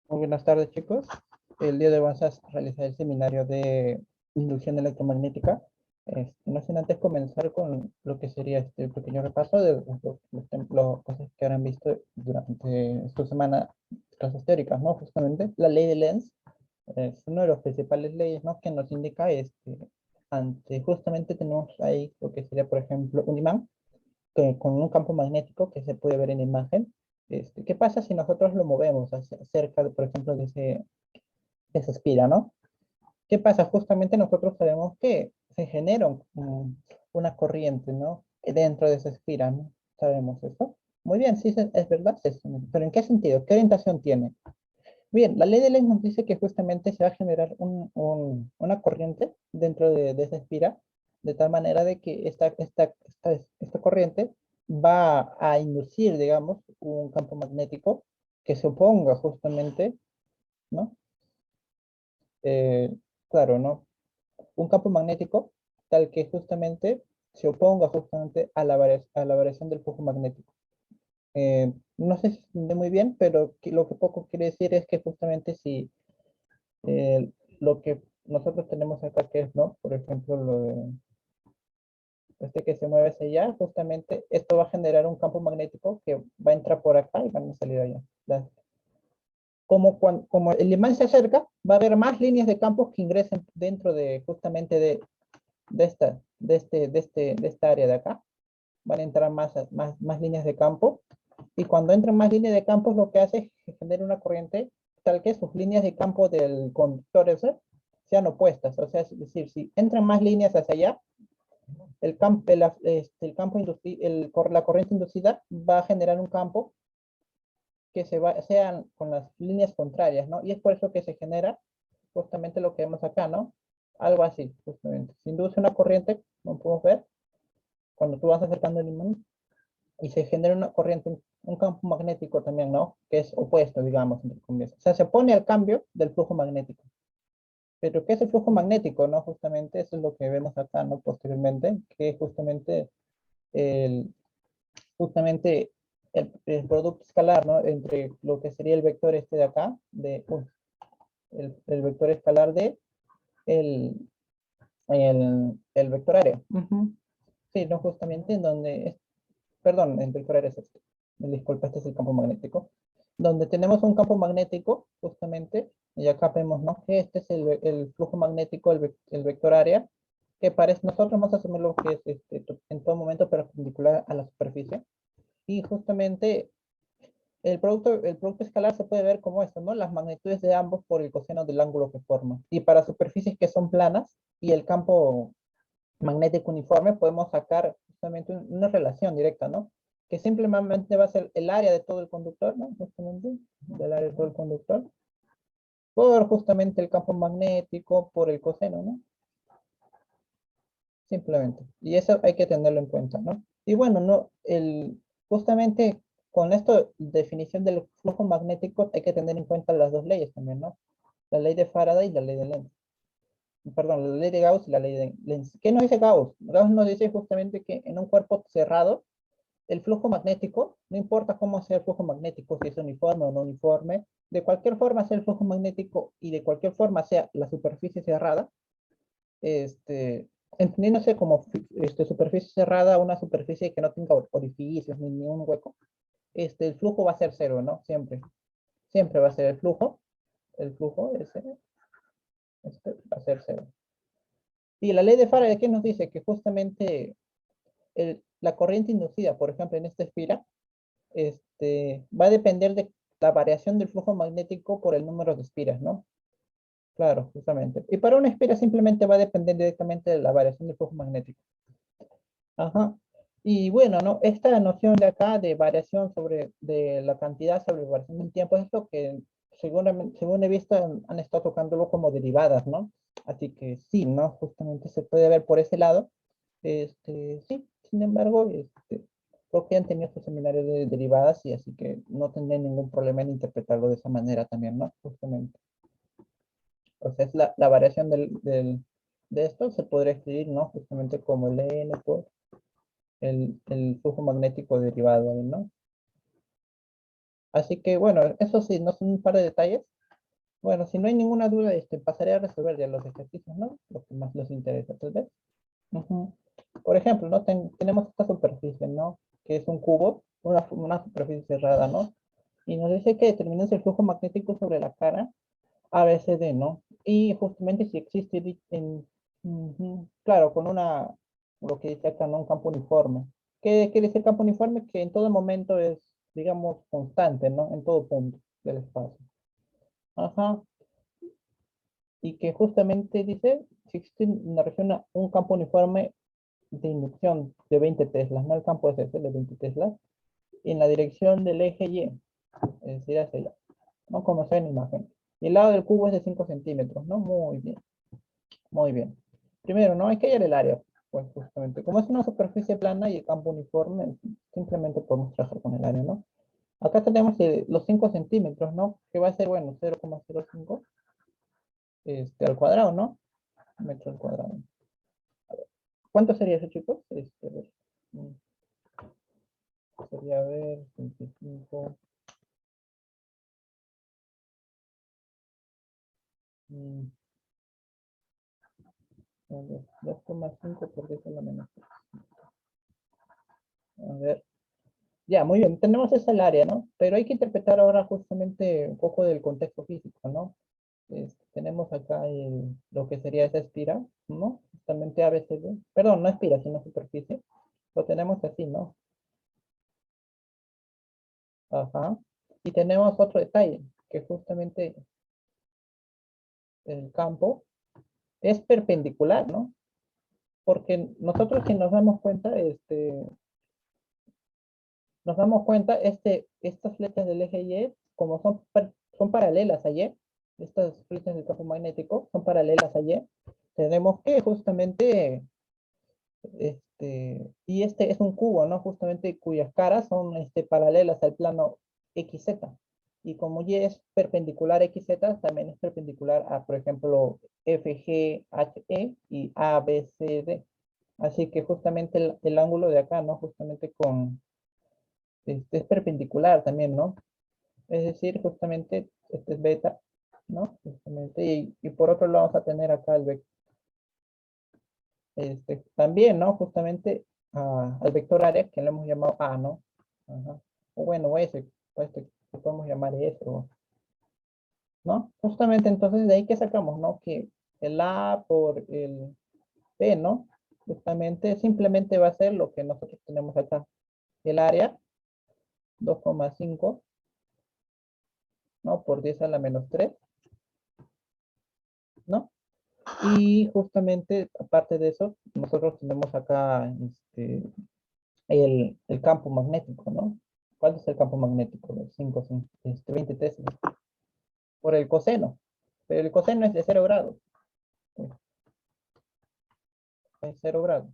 Muy buenas tardes, chicos. El día de hoy vamos a realizar el seminario de inducción electromagnética. No sin antes comenzar con lo que sería este pequeño repaso de los cosas que habrán visto durante esta semana, clases teóricas, ¿no? Justamente la ley de Lenz es una de las principales leyes, ¿no? Que nos indica, justamente tenemos ahí lo que sería, por ejemplo, un imán con un campo magnético que se puede ver en imagen. ¿Qué pasa si nosotros lo movemos cerca, por ejemplo, de esa espira, ¿no? ¿Qué pasa? Justamente nosotros sabemos que se genera una corriente, ¿no? Dentro de esa espira, ¿no? ¿Sabemos eso? Muy bien, sí, es verdad, pero ¿en qué sentido? ¿Qué orientación tiene? Bien, la ley de Lenz nos dice que justamente se va a generar una corriente dentro de esa espira, de tal manera de que esta corriente va a inducir, digamos, un campo magnético que se oponga justamente, ¿no? Eh, claro, ¿no? Un campo magnético tal que justamente se oponga justamente a a la variación del flujo magnético. No sé si se entiende muy bien, pero lo que poco quiere decir es que justamente si eh, lo que nosotros tenemos acá, que es, ¿no? Por ejemplo, lo de que se mueve hacia allá, justamente esto va a generar un campo magnético que va a entrar por acá y van a salir allá. Como el imán se acerca, va a haber más líneas de campos que ingresen dentro de justamente de esta área de acá. Van a entrar más líneas de campo. Y cuando entran más líneas de campo, lo que hace es que genera una corriente tal que sus líneas de campo del conductor ese sean opuestas. O sea, es decir, si entran más líneas hacia allá, el campo la corriente inducida va a generar un campo que sean con las líneas contrarias, ¿no? Y es por eso que se genera justamente lo que vemos acá, ¿no? Algo así, justamente. Se induce una corriente, como podemos ver, cuando tú vas acercando el imán, y se genera una corriente, un campo magnético también, ¿no? Que es opuesto, digamos, entre comillas. O sea, se opone al cambio del flujo magnético. Pero ¿qué es el flujo magnético, no? Justamente eso es lo que vemos acá, ¿no? Posteriormente, que es el, justamente el producto escalar, ¿no? Entre lo que sería el vector este de acá, el vector escalar de el, el vector área. Sí, no, justamente en donde, perdón, el vector área es este. Disculpa, este es el campo magnético. Donde tenemos un campo magnético, justamente, y acá vemos, ¿no? Que este es el flujo magnético, el vector área, que parece, nosotros vamos a asumir lo que es en todo momento perpendicular a la superficie. Y justamente el producto escalar se puede ver como esto, ¿no? Las magnitudes de ambos por el coseno del ángulo que forman. Y para superficies que son planas y el campo magnético uniforme, podemos sacar justamente una relación directa, ¿no? Que simplemente va a ser el área de todo el conductor, ¿no? Justamente, del área de todo el conductor, por justamente el campo magnético, por el coseno, ¿no? Simplemente. Y eso hay que tenerlo en cuenta, ¿no? Y bueno, no, justamente con esto, definición del flujo magnético, hay que tener en cuenta las dos leyes también, ¿no? La ley de Faraday y la ley de Lenz. Perdón, la ley de Gauss y la ley de Lenz. ¿Qué nos dice Gauss? Gauss nos dice justamente que en un cuerpo cerrado, el flujo magnético, no importa cómo sea el flujo magnético, si es uniforme o no uniforme, de cualquier forma sea el flujo magnético y de cualquier forma sea la superficie cerrada, este, entendiéndose como superficie cerrada, una superficie que no tenga orificios ni ningún hueco, el flujo va a ser cero, ¿no? Siempre. Siempre va a ser el flujo ese, va a ser cero. Y la ley de Faraday, ¿qué nos dice? Que justamente la corriente inducida, por ejemplo, en esta espira, va a depender de la variación del flujo magnético por el número de espiras, ¿no? Claro, justamente. Y para una espira simplemente va a depender directamente de la variación del flujo magnético. Ajá. Y bueno, ¿no? Esta noción de acá de variación de la cantidad sobre variación del tiempo es lo que según he visto han estado tocándolo como derivadas, ¿no? Así que sí, ¿no? Justamente se puede ver por ese lado. Sí, sin embargo, creo que han tenido estos seminarios de derivadas y así que no tendré ningún problema en interpretarlo de esa manera también, ¿no? Justamente. O sea, es la variación de esto se podría escribir, ¿no? Justamente como el N por el flujo magnético derivado, ¿no? Así que, bueno, eso sí, no son un par de detalles. Bueno, si no hay ninguna duda, pasaré a resolver ya los ejercicios, ¿no? Lo que más les interesa, tal vez. Ujú. Por ejemplo, ¿no? Tenemos esta superficie, ¿no? Que es un cubo, una superficie cerrada, ¿no? Y nos dice que determinemos el flujo magnético sobre la cara ABCD, ¿no? Y justamente si existe ujú, claro, con lo que dice acá, ¿no? Un campo uniforme. ¿Qué quiere decir campo uniforme? Que en todo momento es, digamos, constante, ¿no? En todo punto del espacio. Ajá. Y que justamente dice, si existe una región, un campo uniforme de inducción de 20 teslas, ¿no? El campo es ese de 20 teslas, en la dirección del eje Y, es decir, hacia allá, ¿no? Como se ve en la imagen. Y el lado del cubo es de 5 centímetros, ¿no? Muy bien, muy bien. Primero, ¿no? Hay que hallar el área, pues justamente. Como es una superficie plana y el campo uniforme, simplemente podemos trabajar con el área, ¿no? Acá tenemos los 5 centímetros, ¿no? Que va a ser, bueno, 0,05 al cuadrado, ¿no? Metro al cuadrado. ¿Cuánto sería eso, chicos? A ver, mm, sería, a ver, 25. 2,5 por 10 a la menos. A ver. Ya, muy bien. Tenemos esa el área, ¿no? Pero hay que interpretar ahora justamente un poco del contexto físico, ¿no? Tenemos acá lo que sería esa espiral, ¿no? Justamente ABCD. Perdón, no espiral, sino superficie. Lo tenemos así, ¿no? Ajá. Y tenemos otro detalle, que justamente el campo es perpendicular, ¿no? Porque nosotros si nos damos cuenta, estas flechas del eje Y, como son paralelas a Y, estas flechas del campo magnético son paralelas a Y, tenemos que justamente, y este es un cubo, ¿no? Justamente cuyas caras son paralelas al plano XZ. Y como Y es perpendicular a XZ, también es perpendicular a, por ejemplo, FGHE y ABCD. Así que justamente el ángulo de acá, ¿no? Justamente es perpendicular también, ¿no? Es decir, justamente este es beta, ¿no? Justamente, y por otro lado vamos a tener acá también, ¿no? Justamente al vector área que le hemos llamado A, ¿no? Ajá. O bueno, o que podemos llamar S, ¿no? Justamente entonces de ahí que sacamos, ¿no? Que el A por el B, ¿no? Justamente simplemente va a ser lo que nosotros tenemos acá. El área, 2,5, ¿no? Por 10 a la menos 3, ¿no? Y justamente, aparte de eso, nosotros tenemos acá el campo magnético, ¿no? ¿Cuál es el campo magnético? De 5, 20 teslas. Por el coseno. Pero el coseno es de 0 grados. Es 0 grados.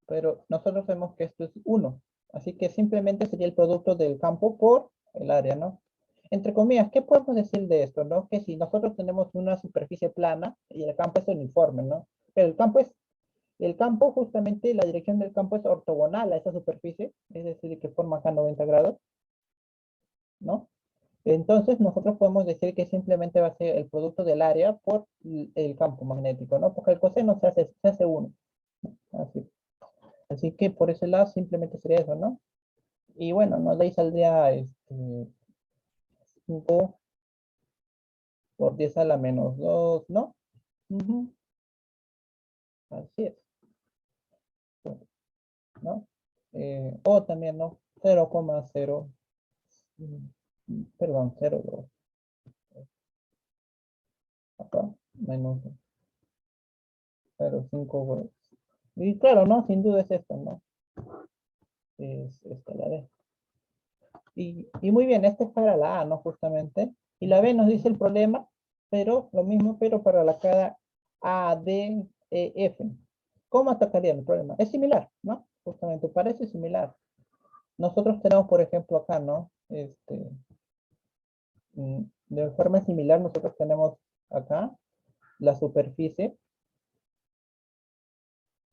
Pero nosotros vemos que esto es 1. Así que simplemente sería el producto del campo por el área, ¿no? Entre comillas, ¿qué podemos decir de esto, no? Que si nosotros tenemos una superficie plana y el campo es uniforme, ¿no? Pero el campo, justamente, la dirección del campo es ortogonal a esa superficie, es decir, que forma acá 90 grados, ¿no? Entonces, nosotros podemos decir que simplemente va a ser el producto del área por el campo magnético, ¿no? Porque el coseno se hace uno. Así. Así que por ese lado simplemente sería eso, ¿no? Y bueno, ¿no? De ahí saldría 5 por 10 a la menos 2, ¿no? Ujú. Así es, ¿no? O también, ¿no? 0,0, perdón, 0,2. Acá, menos 0,5 volts. Y claro, ¿no? Sin duda es esto, ¿no? Es esta la D. Y muy bien, esta es para la A, ¿no? Justamente. Y la B nos dice el problema, pero lo mismo, pero para la cara A, D, E, F. ¿Cómo atacarían el problema? Es similar, ¿no? Justamente, parece similar. Nosotros tenemos, por ejemplo, acá, ¿no? De forma similar, nosotros tenemos acá la superficie.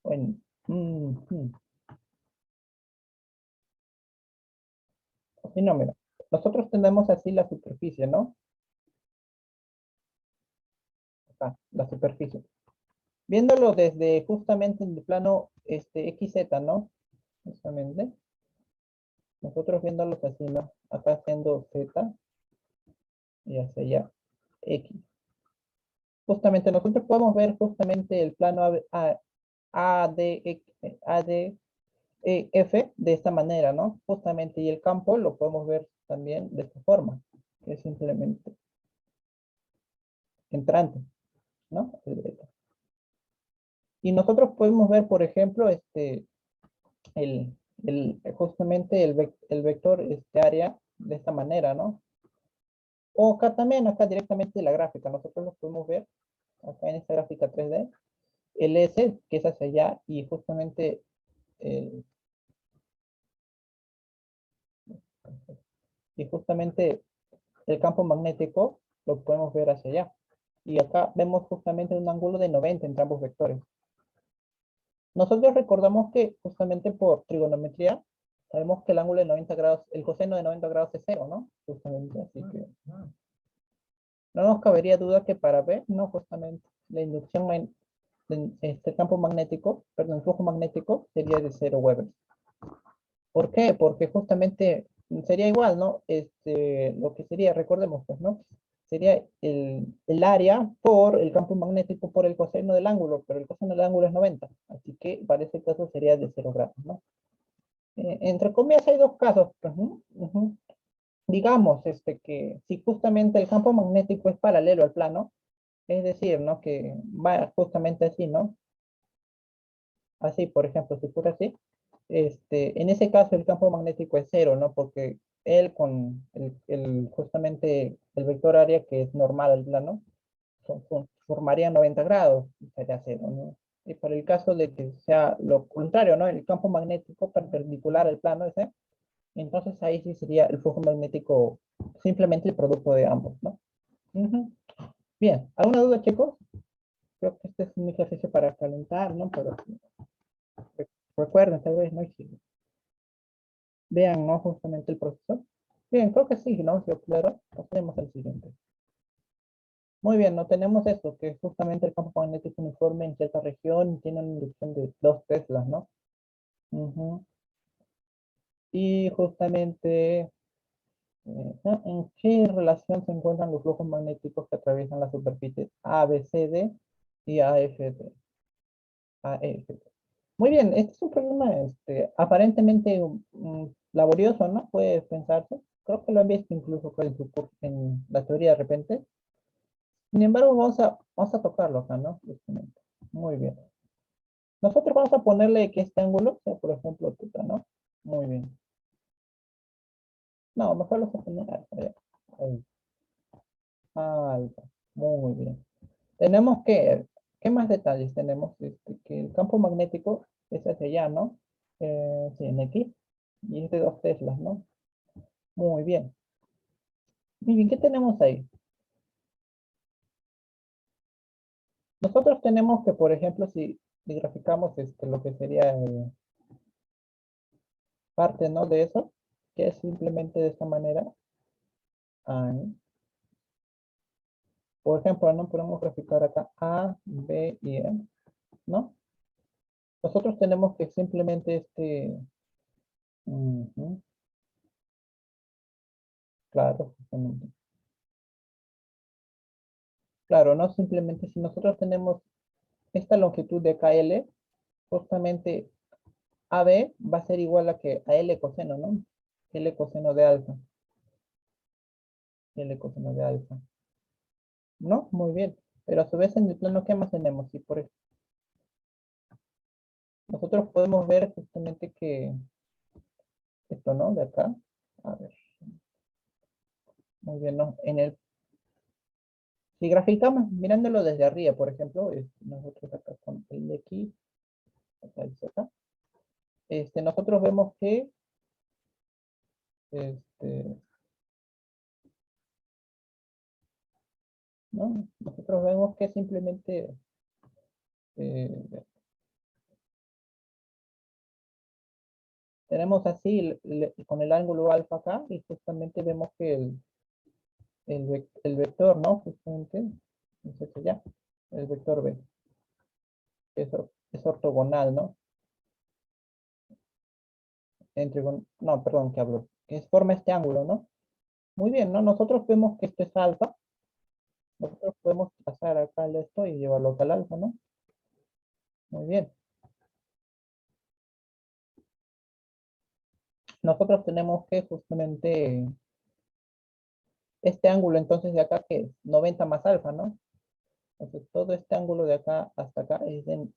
Bueno, así no, mira. nosotros tenemos así la superficie, ¿no? Acá, la superficie. Viéndolo desde justamente en el plano XZ, ¿no? Justamente. Nosotros viéndolos así, ¿no? Acá haciendo Z y hacia allá X. Justamente nosotros podemos ver justamente el plano ADF de esta manera, ¿no? Justamente, y el campo lo podemos ver también de esta forma, que es simplemente entrante, ¿no? Y nosotros podemos ver, por ejemplo, justamente el vector área de esta manera, ¿no? O acá también, acá directamente la gráfica, nosotros lo podemos ver acá en esta gráfica 3D, el S, que es hacia allá, y justamente el, el campo magnético lo podemos ver hacia allá. Y acá vemos justamente un ángulo de 90 entre ambos vectores. Nosotros recordamos que justamente por trigonometría, sabemos que el ángulo de 90 grados, el coseno de 90 grados es cero, ¿no? Justamente, así que no nos cabería duda que para B, no, justamente, la inducción en este campo magnético, perdón, el flujo magnético sería de 0 Weber. ¿Por qué? Porque justamente sería igual, ¿no? Lo que sería, recordemos, pues, ¿no? Sería el área por el campo magnético por el coseno del ángulo, pero el coseno del ángulo es 90, así que para ese caso sería de 0 grados, ¿no? Entre comillas hay dos casos, pues, ¿no? Digamos, que si justamente el campo magnético es paralelo al plano, es decir, ¿no? Que va justamente así, ¿no? Así, por ejemplo, si fuera así, en ese caso el campo magnético es cero, ¿no? Porque él con justamente el vector área que es normal al plano, formaría 90 grados, y sería cero, ¿no? Y para el caso de que sea lo contrario, ¿no? El campo magnético perpendicular al plano ese, entonces ahí sí sería el flujo magnético simplemente el producto de ambos, ¿no? Ujú. Bien, ¿alguna duda, chicos? Creo que este es un ejercicio para calentar, ¿no? Pero recuerden, tal vez, ¿no? Y si vean, ¿no? Justamente el proceso. Bien, creo que sí, ¿no? Sí, claro. Pasemos al siguiente. Muy bien, no tenemos esto, que es justamente el campo magnético uniforme en cierta región y tiene una inducción de 2 teslas, ¿no? Ujú. Y justamente, ¿en qué relación se encuentran los flujos magnéticos que atraviesan las superficies ABCD y AFD? AFD. Muy bien, este es un problema aparentemente laborioso, ¿no? Puede pensarse. Creo que lo han visto incluso pues, en la teoría de repente. Sin embargo, vamos a tocarlo acá, ¿no? Justamente. Muy bien. Nosotros vamos a ponerle que este ángulo sea, por ejemplo, θ, ¿no? Muy bien. No, mejor lo vamos a poner alfa. Ya. Ahí. Alfa. Muy bien. Tenemos que, ¿qué más detalles tenemos? Que el campo magnético es hacia allá, ¿no? Sí, en X. Y es de 2 teslas, ¿no? Muy bien. Muy bien, ¿qué tenemos ahí? Nosotros tenemos que, por ejemplo, si graficamos lo que sería parte, ¿no? De eso, que es simplemente de esta manera. Ahí. Por ejemplo, no podemos graficar acá A, B y E, ¿no? Nosotros tenemos que simplemente ujú, claro, justamente. Claro, no simplemente si nosotros tenemos esta longitud de KL, justamente AB va a ser igual a que a L coseno, ¿no? L coseno de alfa. L coseno de alfa. ¿No? Muy bien. Pero a su vez en el plano, ¿qué más tenemos? Si por ejemplo, nosotros podemos ver justamente que esto, ¿no? De acá. A ver, muy bien, ¿no? Si graficamos mirándolo desde arriba, por ejemplo, nosotros acá con el de aquí, acá el Z, nosotros vemos que este, ¿no? Nosotros vemos que simplemente eh, tenemos así con el ángulo alfa acá y justamente vemos que el vector, ¿no? Justamente es este ya, el vector B, es ortogonal, ¿no? No, perdón, que hablo, que forma este ángulo, ¿no? Muy bien, ¿no? Nosotros vemos que esto es alfa, nosotros podemos pasar acá el esto y llevarlo acá al alfa, ¿no? Muy bien. Nosotros tenemos que justamente este ángulo entonces de acá que es 90 más alfa, ¿no? Entonces todo este ángulo de acá hasta acá es de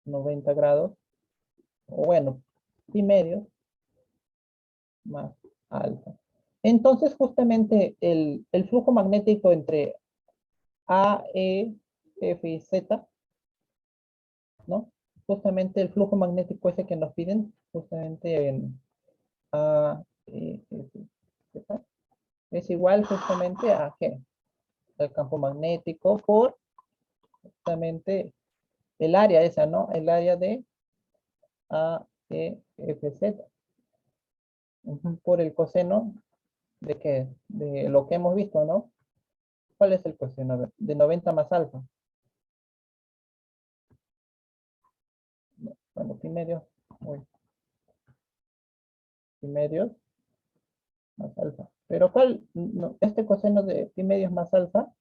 90 grados, o bueno, pi medio más alfa. Entonces justamente el flujo magnético entre A, E, F y Z, ¿no? Justamente el flujo magnético ese que nos piden, justamente en A, E, F, Z, es igual justamente a ¿qué? El campo magnético por justamente el área esa, ¿no? El área de A, E, F, Z. Por el coseno de qué? De lo que hemos visto, ¿no? ¿Cuál es el coseno? A ver, de 90 más alfa. Bueno, pi medios, uy, pi medios más alfa. Pero ¿cuál? No, este coseno de pi medios más alfa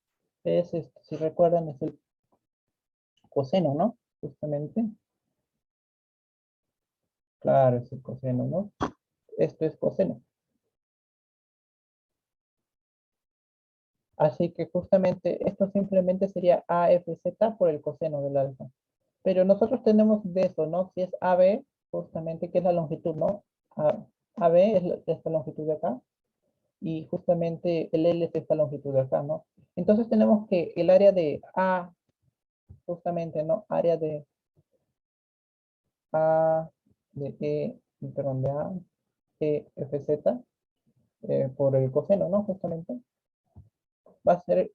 es, si recuerdan, es el coseno, ¿no? Justamente. Claro, es el coseno, ¿no? Esto es coseno. Así que justamente esto simplemente sería AFZ por el coseno del alfa. Pero nosotros tenemos de eso, ¿no? Si es AB, justamente, que es la longitud, ¿no? AB es esta longitud de acá. Y justamente el L es esta longitud de acá, ¿no? Entonces tenemos que el área de A, justamente, ¿no? Área de A, de E, perdón, de A, E, F, Z, por el coseno, ¿no? Justamente, va a ser,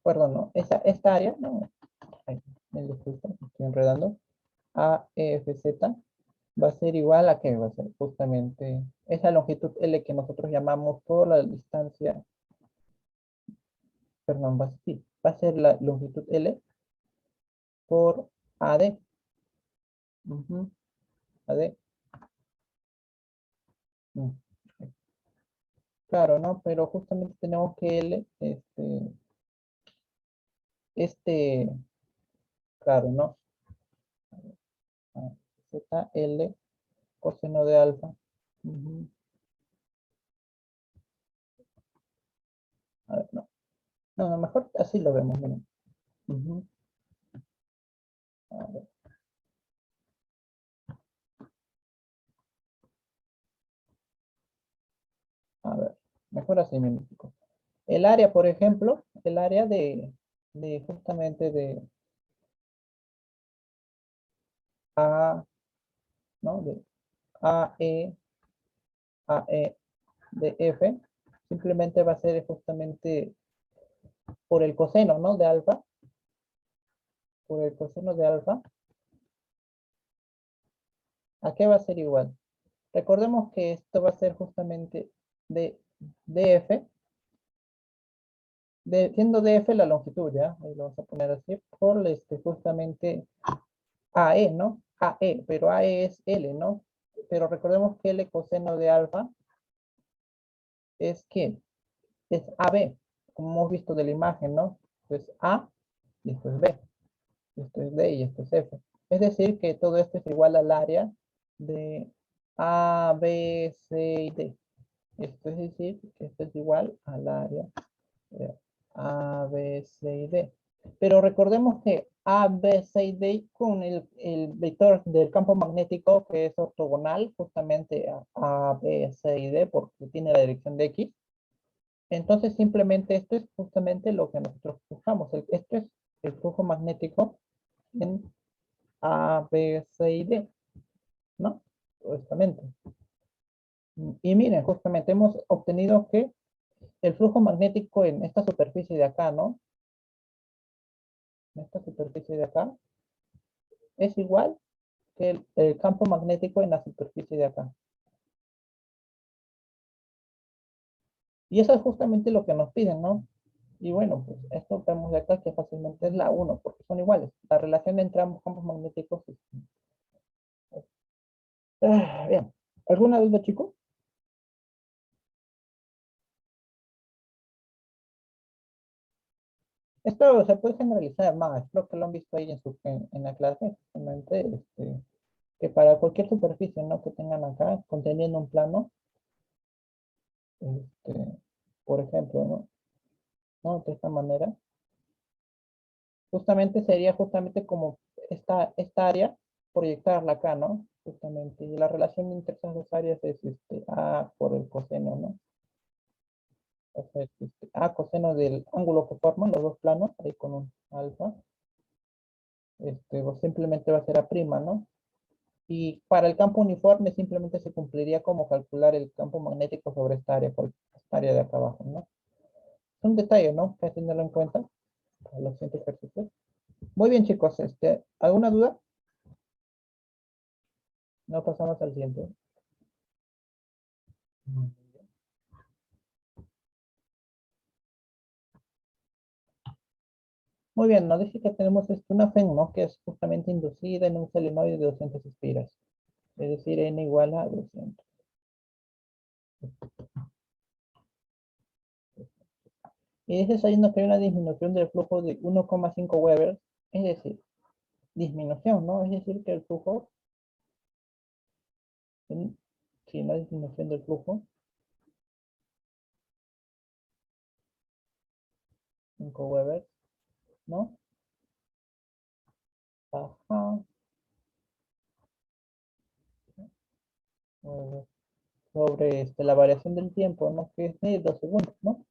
perdón, ¿no? Esta área, ¿no? Ay, me disculpo, estoy enredando. A, E, F, Z va a ser igual a que va a ser justamente esa longitud L que nosotros llamamos toda la distancia, perdón, va a ser la longitud L por AD. Ujú, AD. Mm, claro, ¿no? Pero justamente tenemos que L, claro, ¿no? Ah, Z, L, coseno de alfa. Ujú. A ver, no. No, no, mejor así lo vemos, miren. Ujú. A ver, a ver, mejor así, miren, chicos. El área, por ejemplo, el área de justamente de A, ¿no? De AE, AE de F, simplemente va a ser justamente por el coseno, ¿no? De alfa, por el coseno de alfa. ¿A qué va a ser igual? Recordemos que esto va a ser justamente de DF, siendo DF la longitud, ¿ya? Ahí lo vamos a poner así, por justamente AE, ¿no? AE, pero AE es L, ¿no? Pero recordemos que L coseno de alfa es ¿qué? Es AB, como hemos visto de la imagen, ¿no? Esto es A y esto es B, esto es D y esto es F. Es decir, que todo esto es igual al área de A, B, C y D. Esto es decir, que esto es igual al área de A, B, C y D. Pero recordemos que A, B, C y D con el vector del campo magnético que es ortogonal justamente a B, C y D porque tiene la dirección de X. Entonces simplemente esto es justamente lo que nosotros buscamos. Esto es el flujo magnético en A, B, C y D, ¿no? Justamente. Y miren, justamente hemos obtenido que el flujo magnético en esta superficie de acá, ¿no? En esta superficie de acá es igual que el campo magnético en la superficie de acá. Y eso es justamente lo que nos piden, ¿no? Y bueno, pues esto vemos de acá que fácilmente es la uno porque son iguales. La relación entre ambos campos magnéticos bien. ¿Alguna duda, chicos? Esto se puede generalizar más, creo que lo han visto ahí en la clase, justamente, que para cualquier superficie, ¿no? Que tengan acá, conteniendo un plano, este, por ejemplo, ¿no? ¿No? De esta manera, justamente sería justamente como esta área, proyectarla acá, ¿no? Justamente, y la relación entre esas dos áreas es A por el coseno, ¿no? O sea, A coseno del ángulo que forman los dos planos, ahí con un alfa, pues simplemente va a ser A prima, ¿no? Y para el campo uniforme simplemente se cumpliría como calcular el campo magnético sobre esta área de acá abajo, ¿no? Es un detalle, ¿no? Que hay que tenerlo en cuenta para los siguientes ejercicios. Muy bien, chicos, ¿alguna duda? No pasamos al siguiente. Muy bien, nos dice que tenemos una FEN, ¿no? Que es justamente inducida en un solenoide de 200 espiras. Es decir, n igual a 200. Y dice sabiendo que hay una disminución del flujo de 1,5 Weber, es decir, disminución, ¿no? Es decir, que el flujo, si no hay disminución del flujo, 5 Weber, ¿no? Ajá, Weber, sobre la variación del tiempo, ¿no? Que es de 2 segundos, ¿no?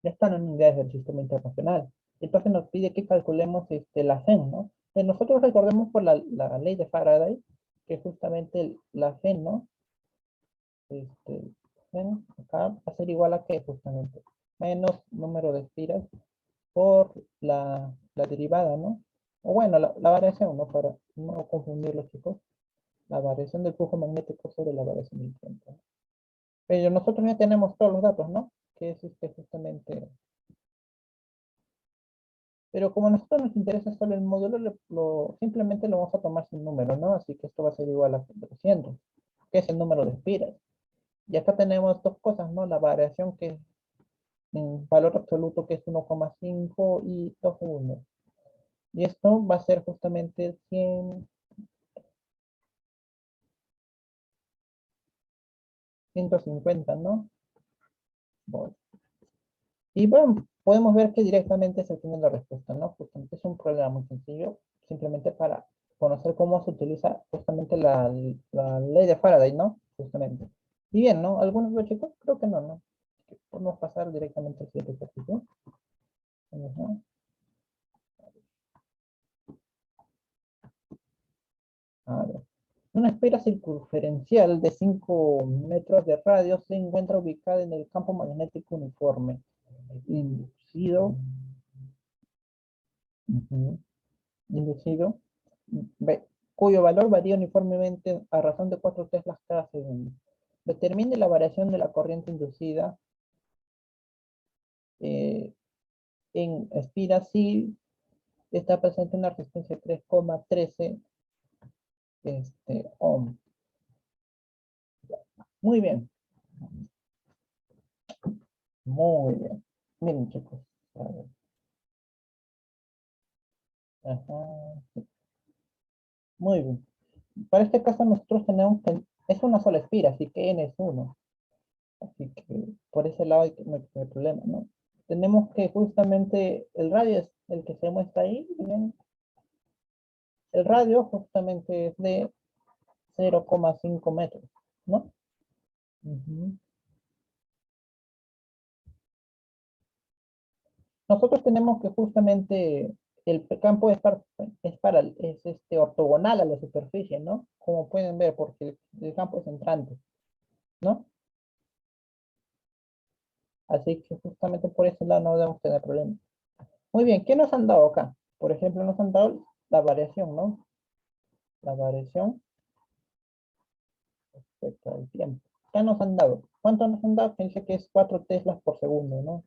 Ya están en unidades del sistema internacional. Entonces nos pide que calculemos la FEN, ¿no? Nosotros recordemos por la ley de Faraday, que justamente la FEN, ¿no? FEN acá va a ser igual a qué, justamente, menos número de espiras por la derivada, ¿no? O bueno, la variación, ¿no? Para no confundirlo, chicos. La variación del flujo magnético sobre la variación del tiempo, ¿no? Pero nosotros ya tenemos todos los datos, ¿no? Que es justamente. Pero como a nosotros nos interesa solo el módulo, simplemente lo vamos a tomar sin número, ¿no? Así que esto va a ser igual a 200, que es el número de espiras. Y acá tenemos dos cosas, ¿no? La variación que es en valor absoluto, que es 1,5 y 2 segundos. Y esto va a ser justamente 150, ¿no? Bueno. Y bueno, podemos ver que directamente se tiene la respuesta, ¿no? Justamente es un problema muy sencillo, simplemente para conocer cómo se utiliza justamente la ley de Faraday, ¿no? Justamente. Y bien, ¿no? ¿Algunos de los chicos? Creo que no, ¿no? Podemos pasar directamente al siguiente ejercicio. Ajá. A ver. Una esfera circunferencial de 5 metros de radio se encuentra ubicada en el campo magnético uniforme, inducido, ujú, inducido, cuyo valor varía uniformemente a razón de 4 teslas cada segundo. Determine la variación de la corriente inducida eh, en espiras si está presente una resistencia de 3,13 ohm. Muy bien, muy bien. Miren, chicos. A ver. Ajá. Muy bien. Para este caso nosotros tenemos que, es una sola espira, así que n es 1. Así que por ese lado no hay problema, ¿no? Tenemos que justamente el radio es el que se muestra ahí. Bien. El radio justamente es de 0,5 metros, ¿no? Ujú. Nosotros tenemos que justamente el campo es ortogonal a la superficie, ¿no? Como pueden ver, porque el campo es entrante, ¿no? Así que justamente por ese lado no debemos tener problemas. Muy bien, ¿qué nos han dado acá? Por ejemplo, nos han dado la variación, ¿no? la variación respecto al tiempo. ¿Qué nos han dado? ¿Cuánto nos han dado? Pensé que es 4 teslas por segundo, ¿no?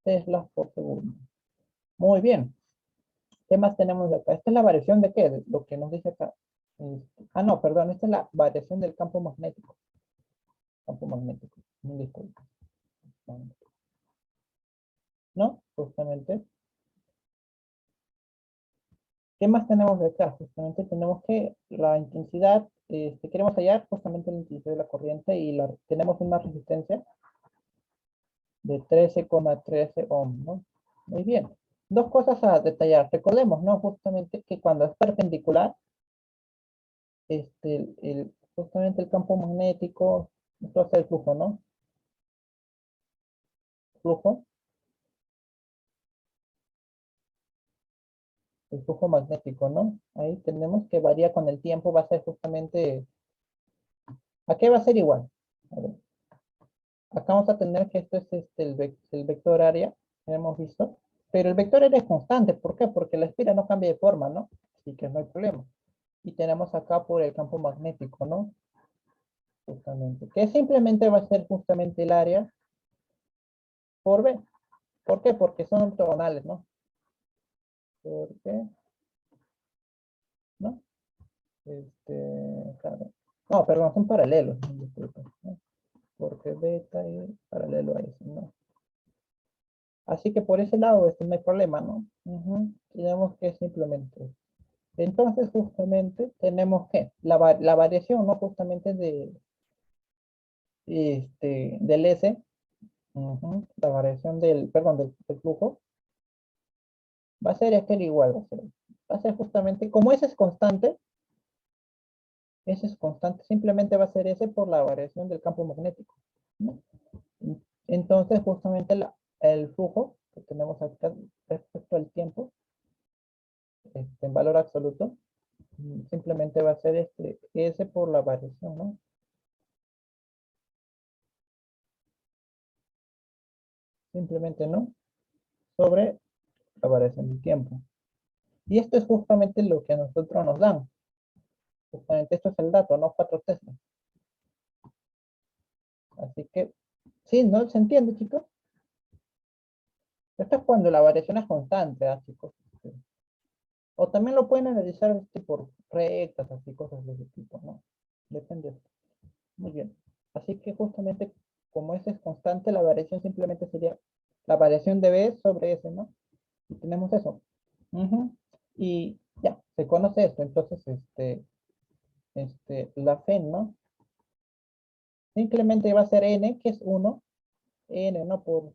Teslas por segundo. Muy bien. ¿Qué más tenemos de acá? Esta es la variación de qué? De lo que nos dice acá. No, perdón. Esta es la variación del campo magnético. Campo magnético. Disculpe. ¿No? Justamente. ¿Qué más tenemos de acá? Justamente tenemos que la intensidad, queremos hallar justamente la intensidad de la corriente y tenemos una resistencia de 13,13 ohms, ¿no? Muy bien. Dos cosas a detallar. Recordemos, ¿no? Justamente que cuando es perpendicular, justamente el campo magnético, esto es el flujo, ¿no? Flujo, el flujo magnético, ¿no? Ahí tenemos que varía con el tiempo, va a ser justamente, ¿a qué va a ser igual? A ver, acá vamos a tener que esto es el vector área, que hemos visto, pero el vector área es constante, ¿por qué? Porque la espira no cambia de forma, ¿no? Así que no hay problema. Y tenemos acá por el campo magnético, ¿no? Justamente, que simplemente va a ser justamente el área por B. ¿Por qué? Porque son ortogonales, ¿no? ¿Por qué? ¿No? Claro. No, perdón, son paralelos, disculpa, ¿no? Porque beta es paralelo a eso, ¿no? Así que por ese lado, no hay problema, ¿no? Tenemos que simplemente. Entonces, justamente, tenemos que la variación, ¿no? Justamente del S, la variación perdón, del flujo, va a ser aquel igual, va a ser justamente, como ese es constante, simplemente va a ser ese por la variación del campo magnético, ¿no? Entonces, justamente el flujo que tenemos acá respecto al tiempo, en valor absoluto, simplemente va a ser S por la variación, ¿no? Simplemente, ¿no? Sobre la variación del tiempo. Y esto es justamente lo que a nosotros nos dan. Justamente esto es el dato, ¿no? 4 Tesla. Así que, sí, ¿no? ¿Se entiende, chicos? Esto es cuando la variación es constante, ¿ah, chicos? O también lo pueden analizar por rectas, así, cosas de ese tipo, ¿no? Depende. Muy bien. Así que justamente, como ese es constante, la variación simplemente sería la variación de B sobre S, ¿no? Y tenemos eso. Y ya, se conoce esto. Entonces, la fe, ¿no? Simplemente va a ser N, que es 1, N, ¿no? Por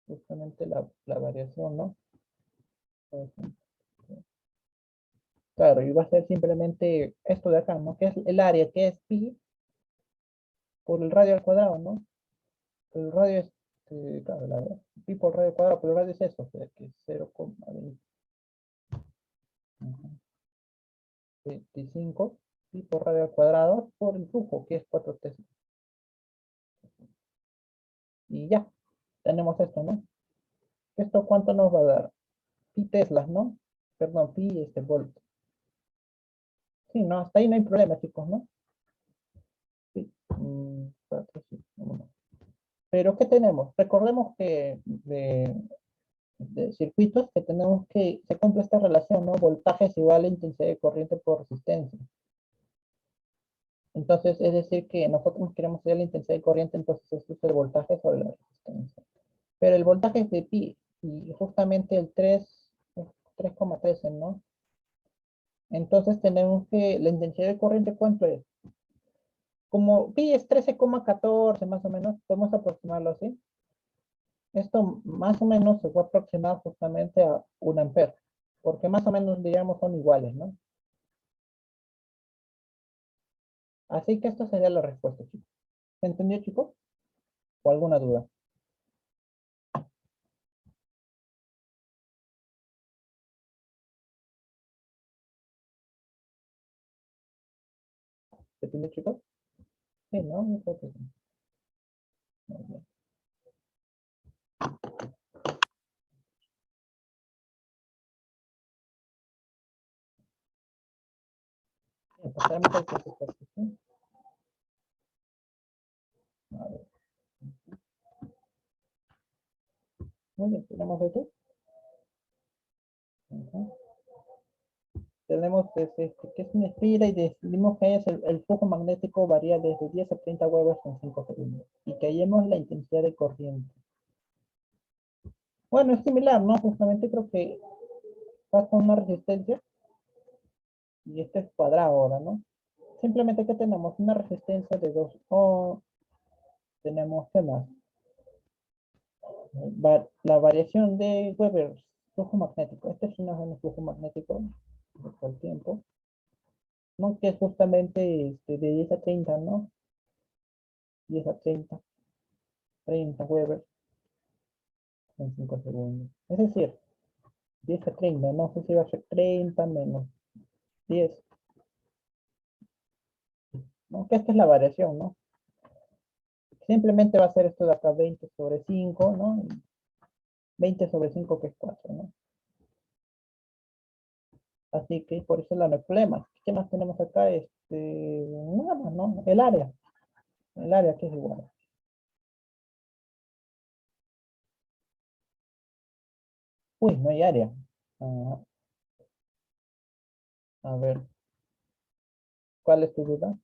justamente la variación, ¿no? Claro, y va a ser simplemente esto de acá, ¿no? Que es el área, que es pi por el radio al cuadrado, ¿no? El radio es, claro, pi por radio al cuadrado, pero el radio es eso, o sea, que es 0,25 pi por radio al cuadrado por el flujo, que es 4 teslas. Y ya, tenemos esto, ¿no? ¿Esto cuánto nos va a dar? Pi teslas, ¿no? Perdón, pi volt. Sí, no, hasta ahí no hay problema, chicos, ¿no? Sí. 4, sí, vámonos. Pero ¿qué tenemos? Recordemos que de circuitos que tenemos que, se cumple esta relación, ¿no? Voltaje es igual a intensidad de corriente por resistencia. Entonces, es decir, que nosotros queremos saber la intensidad de corriente, entonces esto es el voltaje sobre la resistencia. Pero el voltaje es de pi, y justamente el 3,13, ¿no? Entonces tenemos que, la intensidad de corriente, ¿cuánto es? Como pi es 13,14 más o menos, podemos aproximarlo así. Esto más o menos se fue aproximado justamente a 1 ampere, porque más o menos, digamos, son iguales, ¿no? Así que esta sería la respuesta, chicos. ¿Se entendió, chicos? ¿O alguna duda? ¿Se entendió, chicos? Sí, ¿no? Yo creo que sí. Muy bien. Pasaremos al siguiente ejercicio. A ver. Muy bien, tenemos esto. Ujú. Tenemos que es una estrella y decidimos que el flujo magnético varía desde 10 a 30 huevos en 5 segundos. Y que hallemos la intensidad de corriente. Bueno, es similar, ¿no? Justamente creo que va con una resistencia y este es cuadrado ahora, ¿no? Simplemente que tenemos una resistencia de 2 ohms. Tenemos, ¿qué más? La variación de Weber, flujo magnético. Este es un flujo magnético de todo el tiempo, ¿no? Que es justamente de 10 a 30, ¿no? 10 a 30 Weber en 5 segundos. Es decir, 10 a 30, no sé si va a ser 30 menos 10, ¿no? Que esta es la variación, ¿no? Simplemente va a ser esto de acá 20 sobre 5, ¿no? 20 sobre 5 que es 4, ¿no? Así que por eso no hay problema. ¿Qué más tenemos acá? Nada más, ¿no? El área que es igual. Uy, no hay área. Ah, a ver, ¿cuál es tu duda?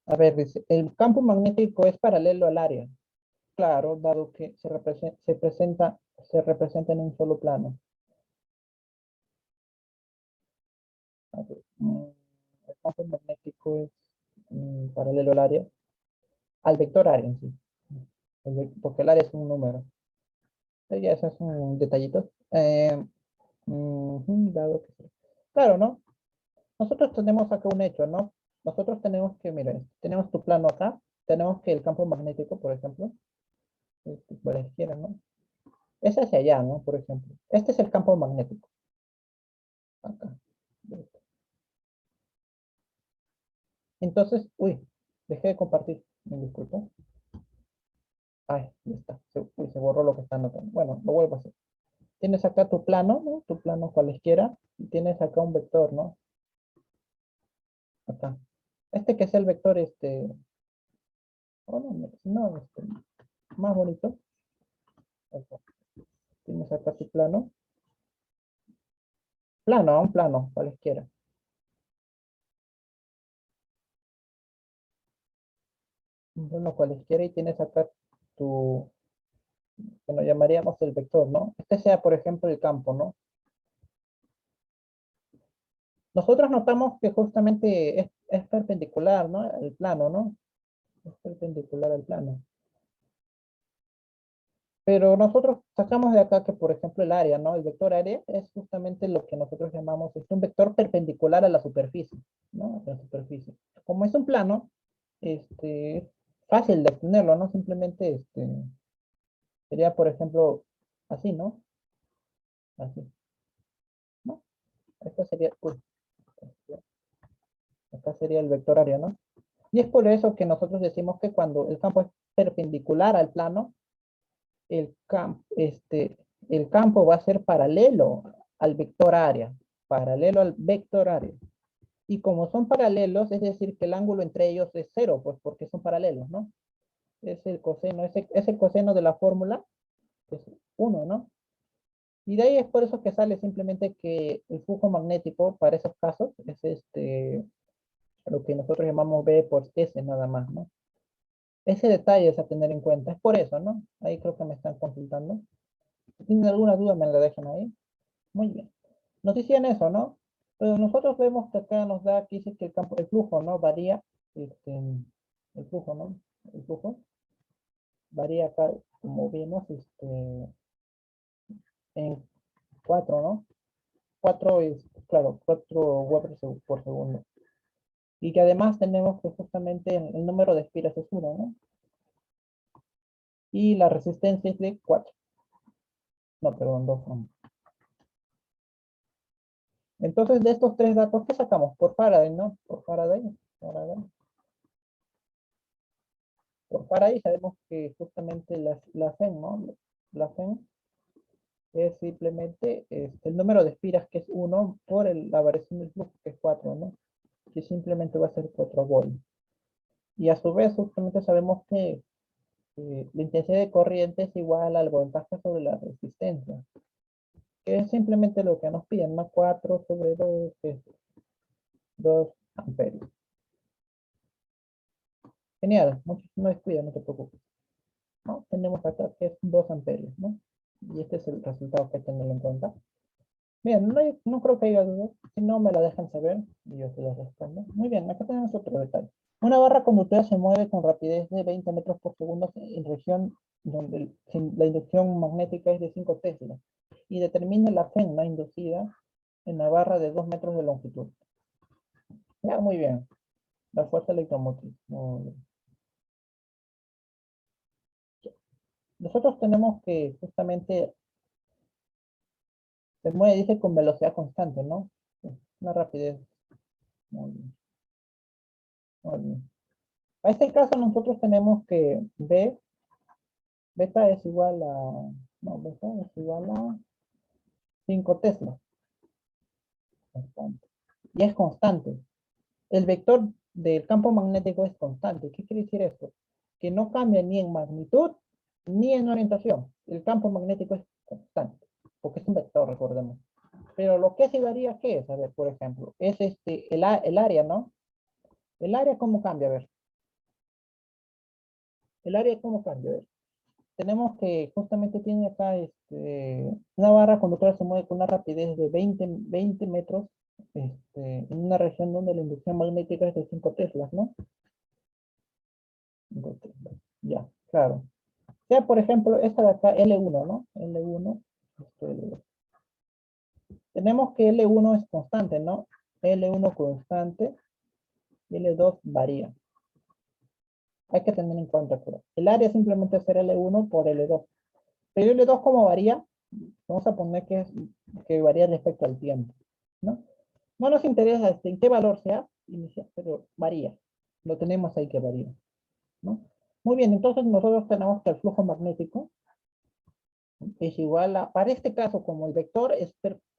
A ver, dice, el campo magnético es paralelo al área. Claro, dado que se representa en un solo plano. A ver, el campo magnético es paralelo al área, al vector área en sí. Porque el área es un número. Ya esos son detallitos. Dado que sí. Claro, ¿no? Nosotros tenemos acá un hecho, ¿no? Nosotros tenemos que, miren, tenemos tu plano acá, tenemos que el campo magnético, por ejemplo, por la izquierda, ¿no? Es hacia allá, ¿no? Por ejemplo. Este es el campo magnético. Acá. Entonces, uy, dejé de compartir. Me disculpo. Ay, ya está. Se borró lo que está anotando. Bueno, lo vuelvo a hacer. Tienes acá tu plano, ¿no? Tu plano cualesquiera. Y tienes acá un vector, ¿no? Acá. Este que es el vector, bueno, no, más bonito. Acá. Tienes acá tu plano. Plano, un plano, cualesquiera. Un plano cualesquiera y tienes acá tu, que lo llamaríamos el vector, ¿no? Este sea, por ejemplo, el campo, ¿no? Nosotros notamos que justamente es perpendicular, ¿no? El plano, ¿no? Es perpendicular al plano. Pero nosotros sacamos de acá que, por ejemplo, el área, ¿no? El vector área es justamente lo que nosotros llamamos, es un vector perpendicular a la superficie, ¿no? A la superficie. Como es un plano, es fácil de obtenerlo, ¿no? Simplemente, sería, por ejemplo, así, ¿no? Así, ¿no? Esto sería, uy, acá sería el vector área, ¿no? Y es por eso que nosotros decimos que cuando el campo es perpendicular al plano, el campo va a ser paralelo al vector área, paralelo al vector área. Y como son paralelos, es decir, que el ángulo entre ellos es cero, pues porque son paralelos, ¿no? Es el coseno, es el coseno de la fórmula, que es 1, ¿no? Y de ahí es por eso que sale simplemente que el flujo magnético para esos casos es lo que nosotros llamamos B por S nada más, ¿no? Ese detalle es a tener en cuenta, es por eso, ¿no? Ahí creo que me están consultando. Si tienen alguna duda, me la dejan ahí. Muy bien. Nos decían eso, ¿no? Pero nosotros vemos que acá nos da, aquí dice que el campo, el flujo, ¿no? Varía, el flujo, ¿no? El flujo varía acá, como vimos, en 4, ¿no? 4 es, claro, 4 Weber por segundo. Y que además tenemos que justamente el número de espiras es 1, ¿no? Y la resistencia es de 4. No, perdón, 2 ohms. Entonces, de estos tres datos, ¿qué sacamos? Por Faraday, ¿no? Por Faraday. Faraday. Por Faraday sabemos que justamente la FEN, ¿no? La FEN es simplemente el número de espiras, que es 1, por la variación del flujo, que es 4, ¿no? Que simplemente va a ser 4 volt. Y a su vez, justamente sabemos que la intensidad de corriente es igual al voltaje sobre la resistencia, que es simplemente lo que nos piden, ¿no? 4 sobre 2, que es 2 amperios. Genial, no descuida, no te preocupes, ¿no? Tenemos acá que es 2 amperios, ¿no? Y este es el resultado que hay que tenerlo en cuenta. Bien, no creo que haya dudas. Si no, me la dejan saber y yo se las respondo. Muy bien, acá tenemos otro detalle. Una barra conductora se mueve con rapidez de 20 metros por segundo en región donde la inducción magnética es de 5 teslas y determina la FEN no inducida en la barra de 2 metros de longitud. Ya, muy bien. La fuerza electromotriz. Muy bien. Nosotros tenemos que justamente se mueve, dice, con velocidad constante, ¿no? Una rapidez. Muy bien. Muy bien. A este caso nosotros tenemos que beta es igual a, no, beta es igual a 5 teslas. Constante. Y es constante. El vector del campo magnético es constante. ¿Qué quiere decir esto? Que no cambia ni en magnitud ni en orientación. El campo magnético es constante, porque es un vector, recordemos. Pero lo que sí varía, ¿qué es? A ver, por ejemplo, es el área, ¿no? El área, ¿cómo cambia? A ver. El área, ¿cómo cambia? A ver. Tenemos que justamente tiene acá una barra conductora se mueve con una rapidez de 20 metros en una región donde la inducción magnética es de 5 teslas, ¿no? 5 teslas. Ya, claro. Sea, por ejemplo, esta de acá, L1, ¿no? L1, L2. Tenemos que L1 es constante, ¿no? L1 constante, L2 varía. Hay que tener en cuenta, pero el área simplemente es ser L1 por L2. Pero L2, ¿cómo varía? Vamos a poner que varía respecto al tiempo, ¿no? No nos interesa en qué valor sea inicial, pero varía. Lo tenemos ahí que varía, ¿no? Muy bien, entonces nosotros tenemos que el flujo magnético es igual a, para este caso, como el vector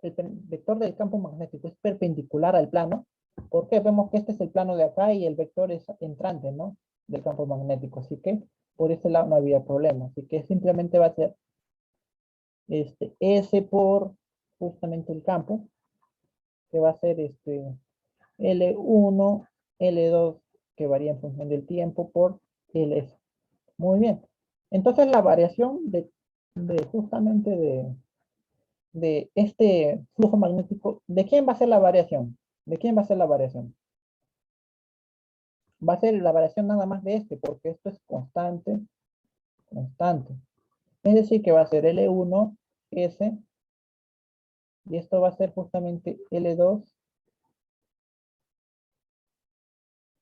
vector del campo magnético es perpendicular al plano, porque vemos que este es el plano de acá y el vector es entrante, ¿no? Del campo magnético, así que por ese lado no había problema, así que simplemente va a ser S por justamente el campo, que va a ser L1, L2, que varía en función del tiempo, por LS. Muy bien. Entonces la variación justamente de este flujo magnético, ¿de quién va a ser la variación? ¿De quién va a ser la variación? Va a ser la variación nada más de porque esto es constante, constante. Es decir, que va a ser L1, S, y esto va a ser justamente L2,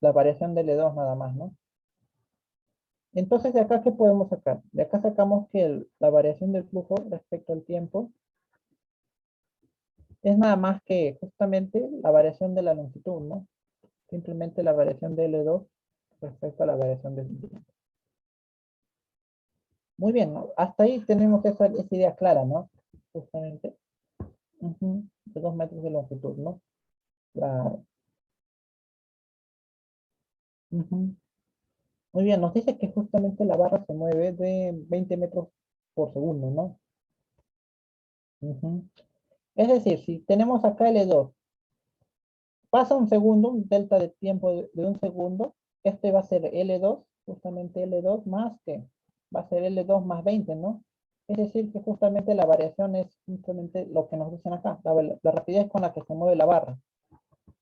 la variación de L2 nada más, ¿no? Entonces, ¿de acá qué podemos sacar? De acá sacamos que la variación del flujo respecto al tiempo es nada más que justamente la variación de la longitud, ¿no? Simplemente la variación de L2 respecto a la variación del tiempo. Muy bien, ¿no? Hasta ahí tenemos esa idea clara, ¿no? Justamente. De 2 metros de longitud, ¿no? Claro. Muy bien, nos dice que justamente la barra se mueve de 20 metros por segundo, ¿no? Es decir, si tenemos acá L2, pasa un segundo, un delta de tiempo de un segundo, este va a ser L2, justamente L2 más que, va a ser L2 más 20, ¿no? Es decir, que justamente la variación es simplemente lo que nos dicen acá, la rapidez con la que se mueve la barra.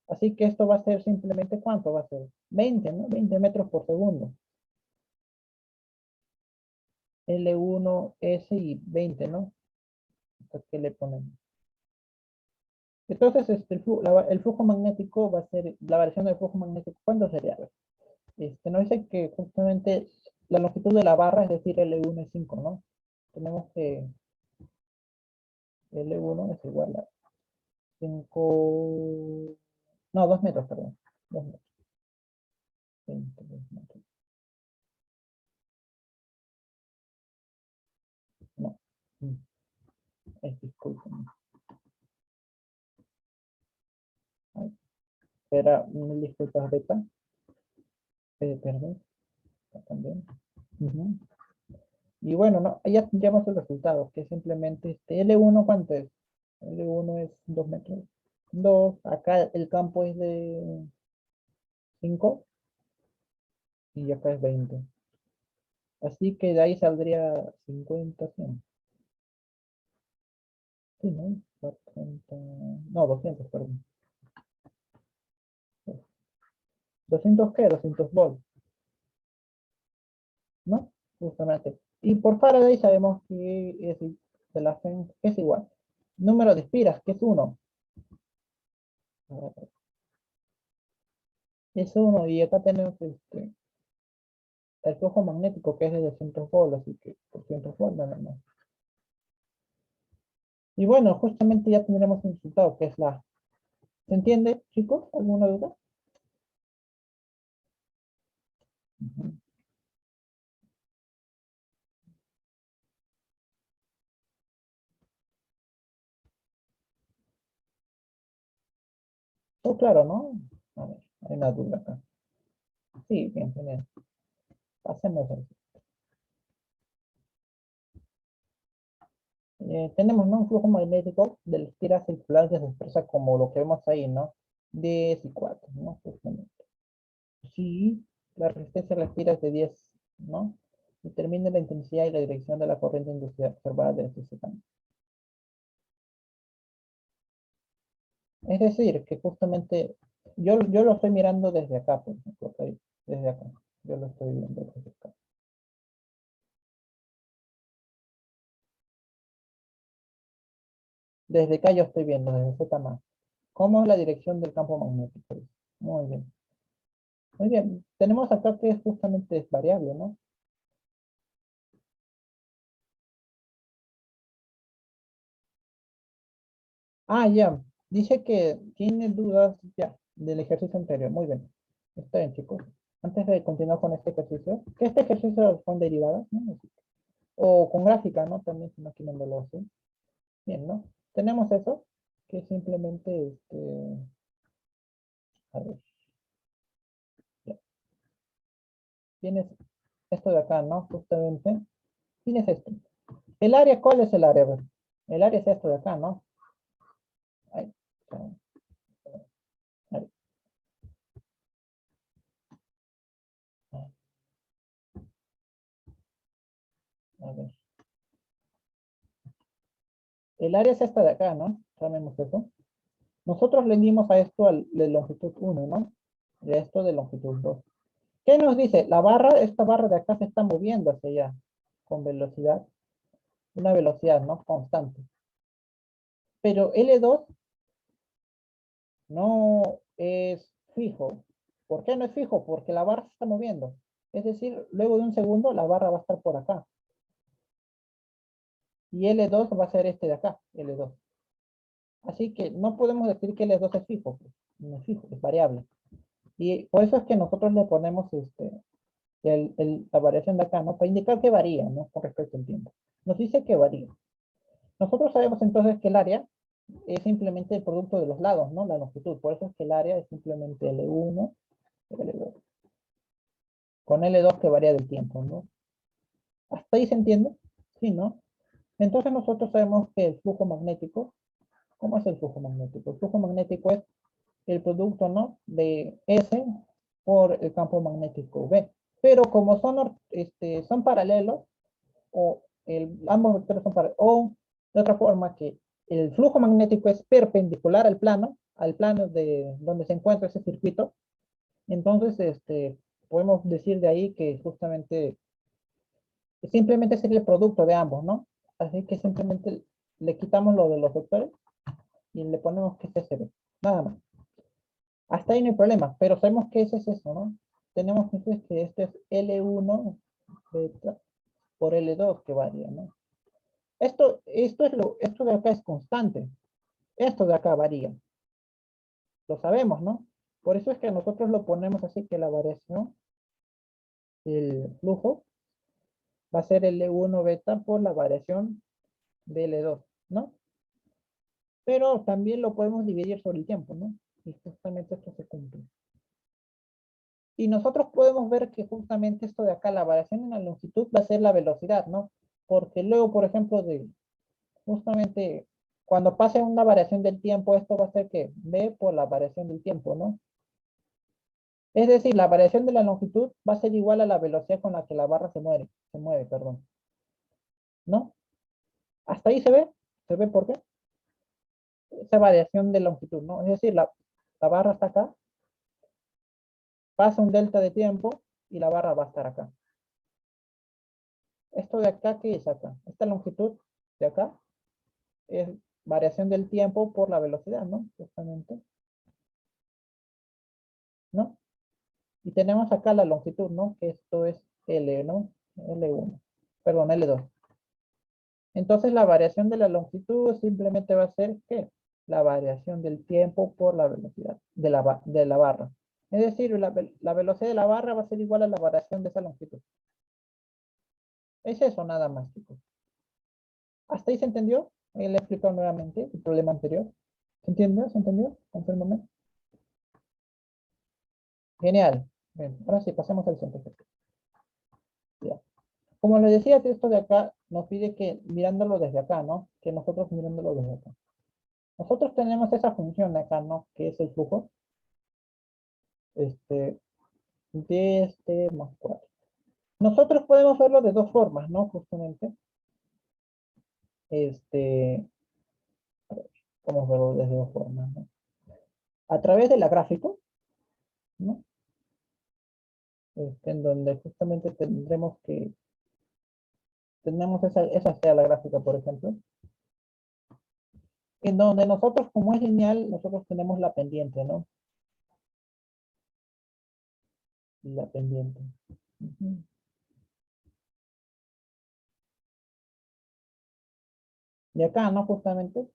Así que esto va a ser simplemente, ¿cuánto va a ser? 20, ¿no? 20 metros por segundo. L1, S y 20, ¿no? ¿Qué le ponemos? Entonces, el flujo magnético va a ser, la variación del flujo magnético, ¿cuánto sería? A ver, nos dice que justamente la longitud de la barra, es decir, L1 es 5, ¿no? Tenemos que L1 es igual a 5, no, 2 metros, perdón. 2 metros. 20 metros. Disculpen. Ay, espera, mil disculpas, beta. Perdón, también. Ujú. Y bueno, no, ya tendríamos el resultado, que simplemente este L1, ¿cuánto es? L1 es 2 metros. 2, acá el campo es de 5 y acá es 20. Así que de ahí saldría 50, 100. Sí, ¿no? 40, no, 200, perdón. 200 qué? 200 volts, ¿no? Justamente. Y por Faraday sabemos que es, de la es igual. Número de espiras, que es 1. Es 1 y acá tenemos el flujo magnético que es de 200 volts, así que 200 volts nada más. Y bueno, justamente ya tendremos un resultado que es la... ¿Se entiende, chicos? ¿Alguna duda? Ujú. Todo claro, ¿no? A ver, hay una duda acá. Sí, bien, genial. Hacemos eso. Tenemos, ¿no? Un flujo magnético de la estira circular que se expresa como lo que vemos ahí, ¿no? 10 y 4, ¿no? Justamente. Sí, la resistencia a la estira es de 10, ¿no? Determina la intensidad y la dirección de la corriente inducida observada desde ese campo. Es decir, que justamente yo lo estoy mirando desde acá, por ejemplo, ¿ok? Desde acá. Yo lo estoy viendo desde acá. Desde acá yo estoy viendo, desde Z más. ¿Cómo es la dirección del campo magnético? Muy bien. Muy bien. Tenemos acá que justamente es variable, ¿no? Ah, ya. Dice que tiene dudas ya del ejercicio anterior. Muy bien. Está bien, chicos. Antes de continuar con este ejercicio, que este ejercicio son derivadas, ¿no? O con gráfica, ¿no? También, si no quieren verlo así. Bien, ¿no? Tenemos eso, que simplemente, a ver, ya. Tienes esto de acá, ¿no? Justamente. Tienes esto. ¿El área cuál es el área? A ver, el área es esto de acá, ¿no? Ahí. Ahí. A ver. El área es esta de acá, ¿no? Sabemos eso. Nosotros le dimos a esto de longitud 1, ¿no? Y a esto de longitud 2. ¿Qué nos dice? La barra, esta barra de acá se está moviendo hacia allá con velocidad, una velocidad, ¿no? Constante. Pero L2 no es fijo. ¿Por qué no es fijo? Porque la barra se está moviendo. Es decir, luego de un segundo la barra va a estar por acá. Y L2 va a ser este de acá, L2. Así que no podemos decir que L2 es fijo. Pues. No es fijo, es variable. Y por eso es que nosotros le ponemos la variación de acá, ¿no? Para indicar que varía, ¿no? Con respecto al tiempo. Nos dice que varía. Nosotros sabemos entonces que el área es simplemente el producto de los lados, ¿no? La longitud. Por eso es que el área es simplemente L1, L2. Con L2 que varía del tiempo, ¿no? ¿Hasta ahí se entiende? Sí, ¿no? Entonces nosotros sabemos que el flujo magnético, ¿cómo es el flujo magnético? El flujo magnético es el producto, ¿no? De S por el campo magnético B. Pero como son paralelos, o ambos vectores son paralelos, o de otra forma que el flujo magnético es perpendicular al plano de donde se encuentra ese circuito, entonces podemos decir de ahí que justamente simplemente sería el producto de ambos, ¿no? Así que simplemente le quitamos lo de los vectores y le ponemos que es SB. Nada más. Hasta ahí no hay problema, pero sabemos que ese es eso, ¿no? Tenemos entonces que este es L1 beta por L2 que varía, ¿no? Esto de acá es constante. Esto de acá varía. Lo sabemos, ¿no? Por eso es que nosotros lo ponemos así que la variación del flujo va a ser L1 beta por la variación de L2. ¿no? Pero también lo podemos dividir sobre el tiempo, ¿no? Y justamente esto se cumple. Y nosotros podemos ver que justamente esto de acá, la variación en la longitud va a ser la velocidad, ¿no? Porque luego, por ejemplo, justamente cuando pase una variación del tiempo, esto va a ser que V por la variación del tiempo, ¿no? Es decir, la variación de la longitud va a ser igual a la velocidad con la que la barra se mueve, perdón, ¿no? Hasta ahí se ve por qué, esa variación de longitud, ¿no? Es decir, la barra está acá, pasa un delta de tiempo y la barra va a estar acá. Esto de acá, ¿qué es acá? Esta longitud de acá es variación del tiempo por la velocidad, ¿no? Justamente, ¿no? Y tenemos acá la longitud, ¿no? Que esto es L, ¿no? L1, perdón, L2. Entonces la variación de la longitud simplemente va a ser, ¿qué? La variación del tiempo por la velocidad de la barra. Es decir, la velocidad de la barra va a ser igual a la variación de esa longitud. Es eso nada más, chicos. ¿Hasta ahí se entendió? Le he explicado nuevamente el problema anterior. ¿Se entendió? ¿Se entendió? Confírmame. Genial. Bien, ahora sí, pasemos al siguiente ejemplo. Ya. Como les decía, esto de acá nos pide que mirándolo desde acá, ¿no? Que nosotros mirándolo desde acá. Nosotros tenemos esa función de acá, ¿no? Que es el flujo. Este, de este más 4. Nosotros podemos verlo de dos formas, ¿no? Justamente. Este, podemos verlo desde dos formas, ¿no? A través de la gráfica, ¿no? En donde justamente tenemos esa sea la gráfica, por ejemplo. En donde nosotros, como es lineal, nosotros tenemos la pendiente, ¿no? La pendiente. Ujú. Y acá, ¿no? Justamente.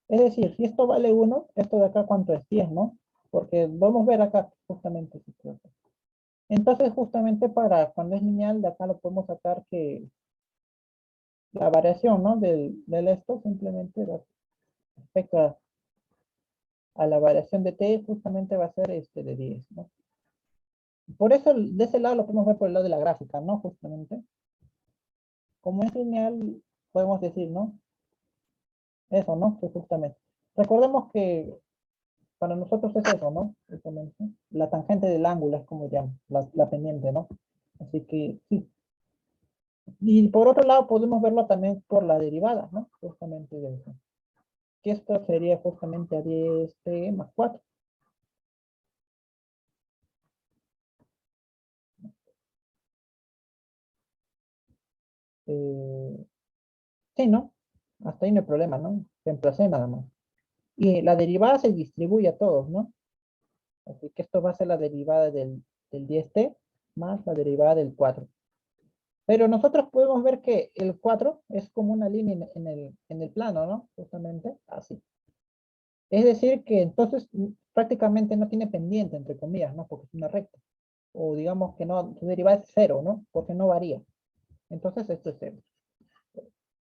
Es decir, si esto vale 1, esto de acá, ¿cuánto es? 10, ¿no? Porque vamos a ver acá, justamente. Entonces, justamente para cuando es lineal, de acá lo podemos sacar que la variación, ¿no? Del esto, simplemente respecto a la variación de t, justamente va a ser de 10, ¿no? Por eso, de ese lado lo podemos ver por el lado de la gráfica, ¿no? Justamente. Como es lineal, podemos decir, ¿no? Eso, ¿no? Que justamente. Recordemos que para nosotros es eso, ¿no? Justamente. La tangente del ángulo es como llaman, la pendiente, ¿no? Así que sí. Y por otro lado podemos verlo también por la derivada, ¿no? Justamente de eso. Que esto sería justamente a 10t más 4. Eh, sí, ¿no? Hasta ahí no hay problema, ¿no? Reemplacé nada más. Y la derivada se distribuye a todos, ¿no? Así que esto va a ser la derivada del 10t más la derivada del 4. Pero nosotros podemos ver que el 4 es como una línea en el plano, ¿no? Justamente así. Es decir, que entonces prácticamente no tiene pendiente, entre comillas, ¿no? Porque es una recta. O digamos que no, su derivada es 0, ¿no? Porque no varía. Entonces esto es 0.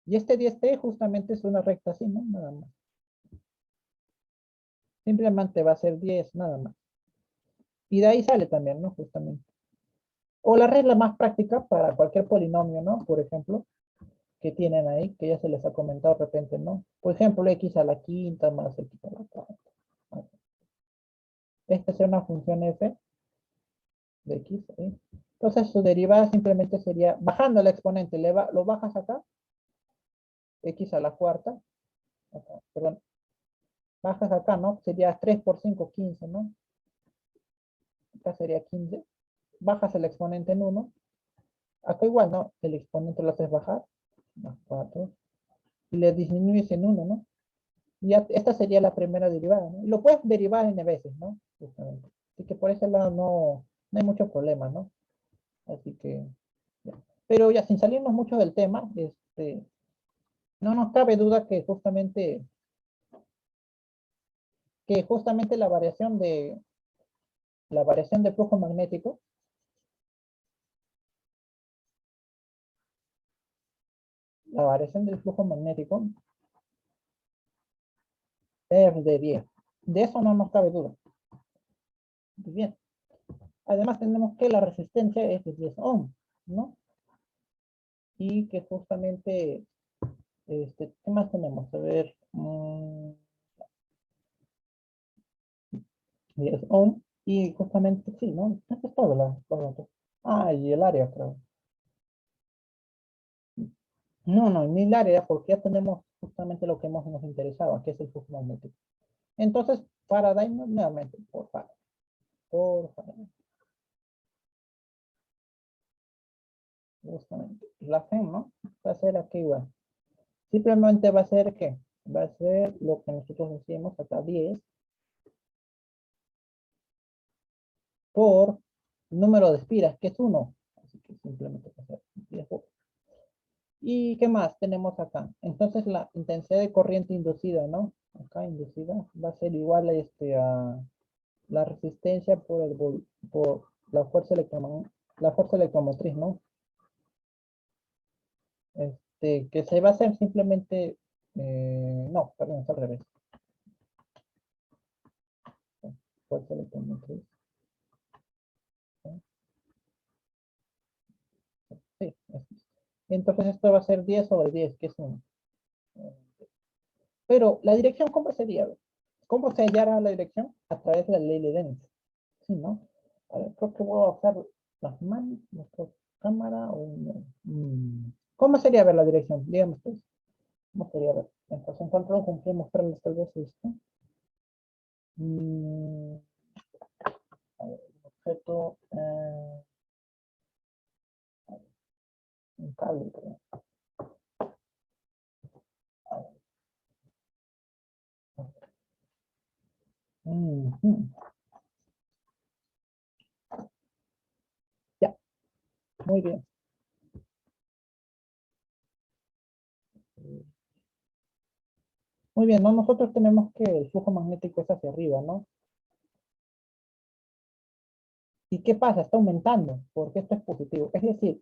Y este 10t justamente es una recta así, ¿no? Nada más. Simplemente va a ser 10, nada más. Y de ahí sale también, ¿no? Justamente. O la regla más práctica para cualquier polinomio, ¿no? Por ejemplo, que tienen ahí, que ya se les ha comentado de repente, ¿no? Por ejemplo, x a la quinta más x a la cuarta. Esta es una función f de x, ¿sí? Entonces su derivada simplemente sería, bajando el exponente, lo bajas acá, x a la cuarta, acá, perdón, bajas acá, ¿no? Sería 3 por 5, 15, ¿no? Acá sería 15. Bajas el exponente en 1. Acá igual, ¿no? El exponente lo haces bajar, más 4. Y le disminuyes en 1, ¿no? Y ya, esta sería la primera derivada, ¿no? Y lo puedes derivar n veces, ¿no? Justamente. Así que por ese lado no hay mucho problema, ¿no? Así que, ya. Pero ya sin salirnos mucho del tema, no nos cabe duda que justamente la variación de flujo magnético, la variación del flujo magnético es de 10. De eso no nos cabe duda. Muy bien. Además tenemos que la resistencia es de 10 ohms, ¿no? Y que justamente, ¿qué más tenemos? A ver, 10 ohms. Y justamente, sí, ¿no? Esto es todo, Ah, y el área, creo. No, no, ni el área, porque ya tenemos justamente lo que nos interesaba, que es el flujo magnético. Entonces, Faraday nuevamente, por favor, justamente. La FEM, ¿no? Va a ser aquí igual. Simplemente va a ser, ¿qué? Va a ser lo que nosotros decimos acá, 10 por número de espiras, que es 1. Así que simplemente va a ser 10 por. ¿Y qué más tenemos acá? Entonces la intensidad de corriente inducida, ¿no? Acá inducida va a ser igual a la resistencia por la fuerza electromotriz, ¿no? Que se va a hacer simplemente, no, perdón, es al revés. Fuerza electromotriz. Sí, entonces esto va a ser 10 sobre 10, que es 1. Pero la dirección, ¿cómo sería? ¿Cómo se hallará la dirección? A través de la ley de Lenz. Sí, ¿no? A ver, creo que voy a usar las manos, nuestra cámara o no. ¿Cómo sería ver la dirección? Díganme ustedes. ¿Cómo sería ver? Entonces, en control, cumplí mostrarles tal vez esto. Mm, a ver, objeto, un cable, creo. Ujú. Ya, muy bien. Muy bien, ¿no? Nosotros tenemos que el flujo magnético es hacia arriba, ¿no? ¿Y qué pasa? Está aumentando, porque esto es positivo. Es decir,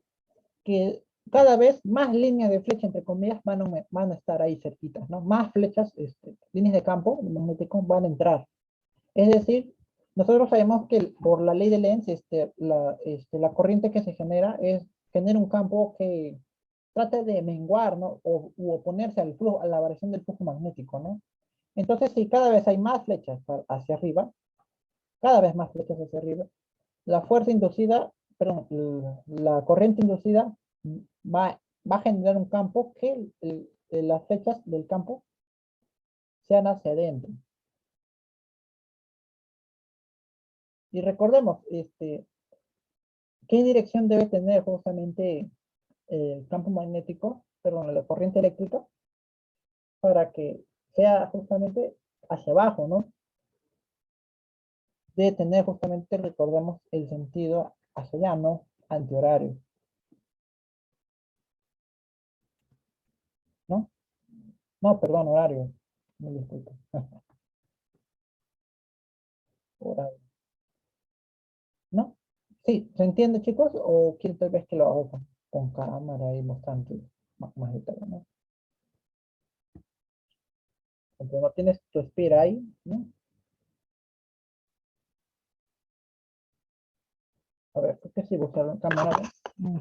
que cada vez más líneas de flecha, entre comillas, van a estar ahí cerquitas, ¿no? Más flechas, líneas de campo magnético van a entrar. Es decir, nosotros sabemos que por la ley de Lenz, la corriente que se genera un campo que trata de menguar, ¿no? U oponerse al flujo, a la variación del flujo magnético, ¿no? Entonces, si cada vez hay más flechas hacia arriba, cada vez más flechas hacia arriba, la fuerza inducida, perdón, la corriente inducida va a generar un campo que las flechas del campo sean hacia adentro. Y recordemos, ¿qué dirección debe tener justamente el campo magnético, perdón, la corriente eléctrica, para que sea justamente hacia abajo, ¿no? Debe tener justamente, recordemos, el sentido hacia allá, ¿no? Antihorario, ¿no? No, perdón, horario. Me disculpo. Horario. ¿No? Sí, ¿se entiende, chicos? ¿O quieren tal vez que lo haga con cámara y mostrando más detalle, ¿no? Porque no tienes tu espira ahí, ¿no? A ver, ¿por qué si buscar la cámara? Ujú.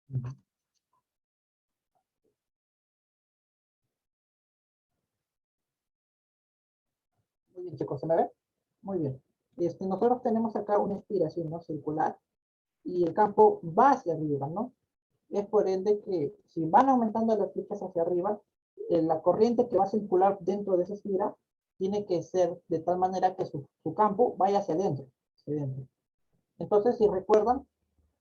Ujú. Muy bien, chicos, ¿se me ve? Muy bien. Nosotros tenemos acá una inspiración, ¿no? Circular y el campo va hacia arriba, ¿no? Es por ende que si van aumentando las flechas hacia arriba, la corriente que va a circular dentro de esa espira tiene que ser de tal manera que su campo vaya hacia adentro, hacia adentro. Entonces, si recuerdan,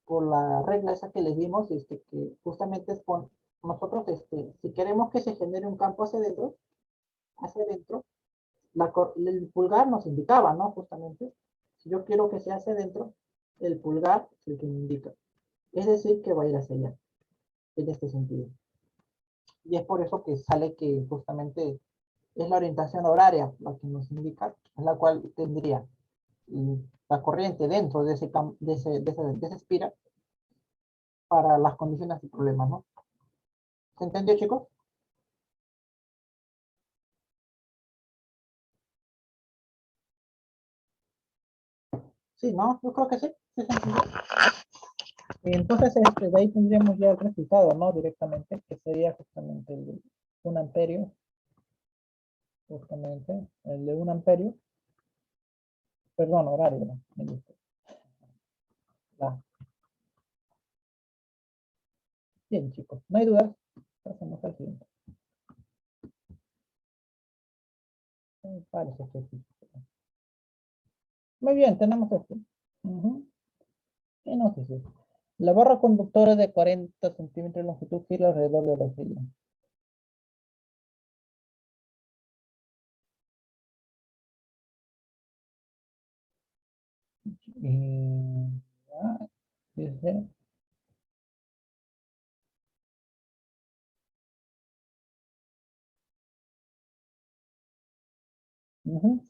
por la regla esa que les dimos, que justamente es con nosotros, si queremos que se genere un campo hacia adentro, el pulgar nos indicaba, ¿no? Justamente, si yo quiero que sea hacia adentro, el pulgar es el que me indica. Es decir, que va a ir hacia allá, en este sentido. Y es por eso que sale que justamente es la orientación horaria la que nos indica, en la cual tendría la corriente dentro de esa espira para las condiciones del problema, ¿no? ¿Se entendió, chicos? Sí, ¿no? Yo creo que sí. Sí, se entendió. Y entonces, de ahí tendríamos ya el resultado, ¿no? Directamente, que sería justamente el de 1 amperio, justamente, el de 1 amperio, perdón, horario, ¿no? Me dice. Ya. Bien, chicos, no hay dudas. Pasamos al siguiente. Parece que sí. Muy bien, tenemos esto. Ujú. ¿Qué nos dice? La barra conductora de 40 centímetros de longitud gira alrededor de la estrella. Y ya, dice, ujú.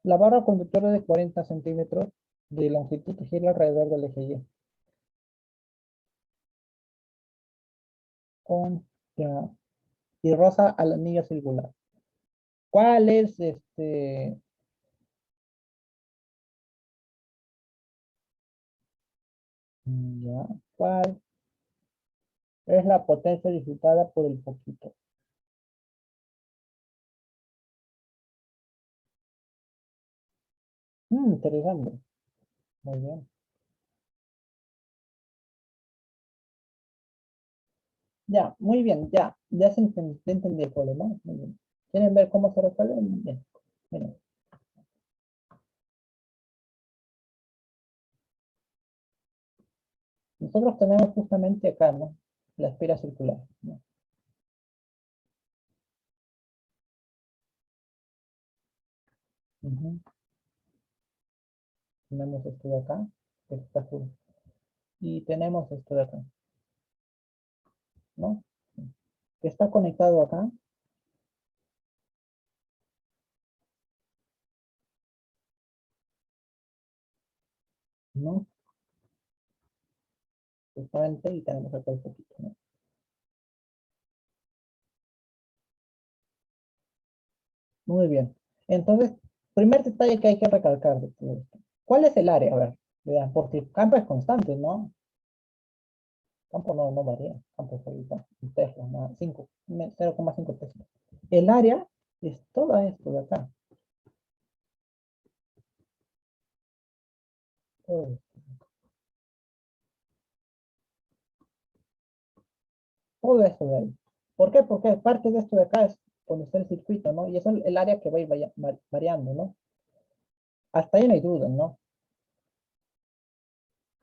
La barra conductora de 40 centímetros de longitud gira alrededor del eje Y. Con, ya, y roza al anillo circular. ¿Cuál es ya, cuál es la potencia disipada por el foquito? Interesante. Muy bien. Ya, muy bien, ya. Ya ya entendí el problema. Muy bien. ¿Quieren ver cómo se resuelve? Bien. Miren, nosotros tenemos justamente acá, ¿no? La esfera circular, ¿no? Ujú. Tenemos esto de acá, que está azul. Y tenemos esto de acá, ¿no? Que está conectado acá, ¿no? Justamente, y tenemos acá el poquito, ¿no? Muy bien. Entonces, primer detalle que hay que recalcar de todo esto. ¿Cuál es el área? A ver, vean, porque el campo es constante, ¿no? Campo no varía. Campo es ahorita, un Tesla, ¿no? 0,5 Tesla. El área es todo esto de acá. Todo, todo esto de ahí. ¿Por qué? Porque parte de esto de acá es donde está el circuito, ¿no? Y eso es el área que va a ir variando, ¿no? Hasta ahí no hay duda, ¿no?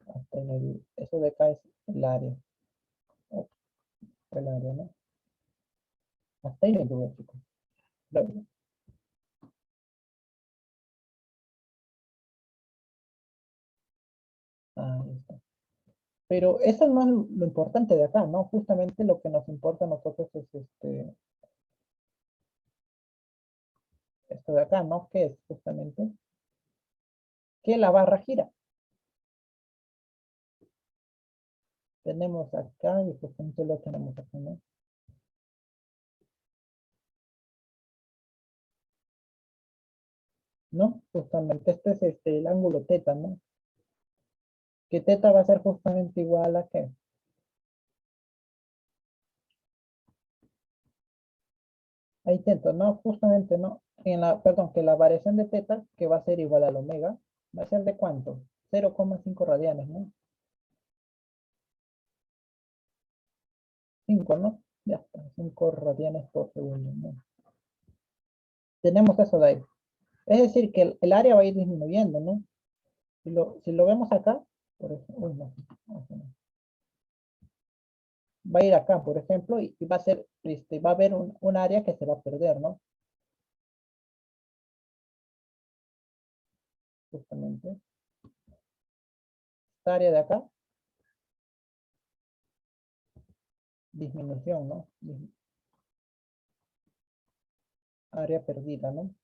Hasta ahí no hay duda. Eso de acá es el área. Oh, el área, ¿no? Hasta ahí no hay duda, chicos. Luego, ahí está. Pero eso no es lo importante de acá, ¿no? Justamente lo que nos importa a nosotros es esto de acá, ¿no? Que es justamente que la barra gira. Tenemos acá y justamente lo tenemos acá, ¿no? ¿No? Justamente este es el ángulo teta, ¿no? Que teta va a ser justamente igual a qué. Ahí teta, ¿no? Justamente, ¿no? Perdón, que la variación de teta, que va a ser igual al omega, va a ser de cuánto? 0,5 radianes, ¿no? 5, ¿no? Ya está, 5 radianes por segundo, ¿no? Tenemos eso de ahí. Es decir, que el área va a ir disminuyendo, ¿no? Si lo vemos acá, por ejemplo, uy, no, va a ir acá, por ejemplo, y va a ser, va a haber un área que se va a perder, ¿no? Justamente. Esta área de acá, disminución, ¿no? Área perdida, ¿no?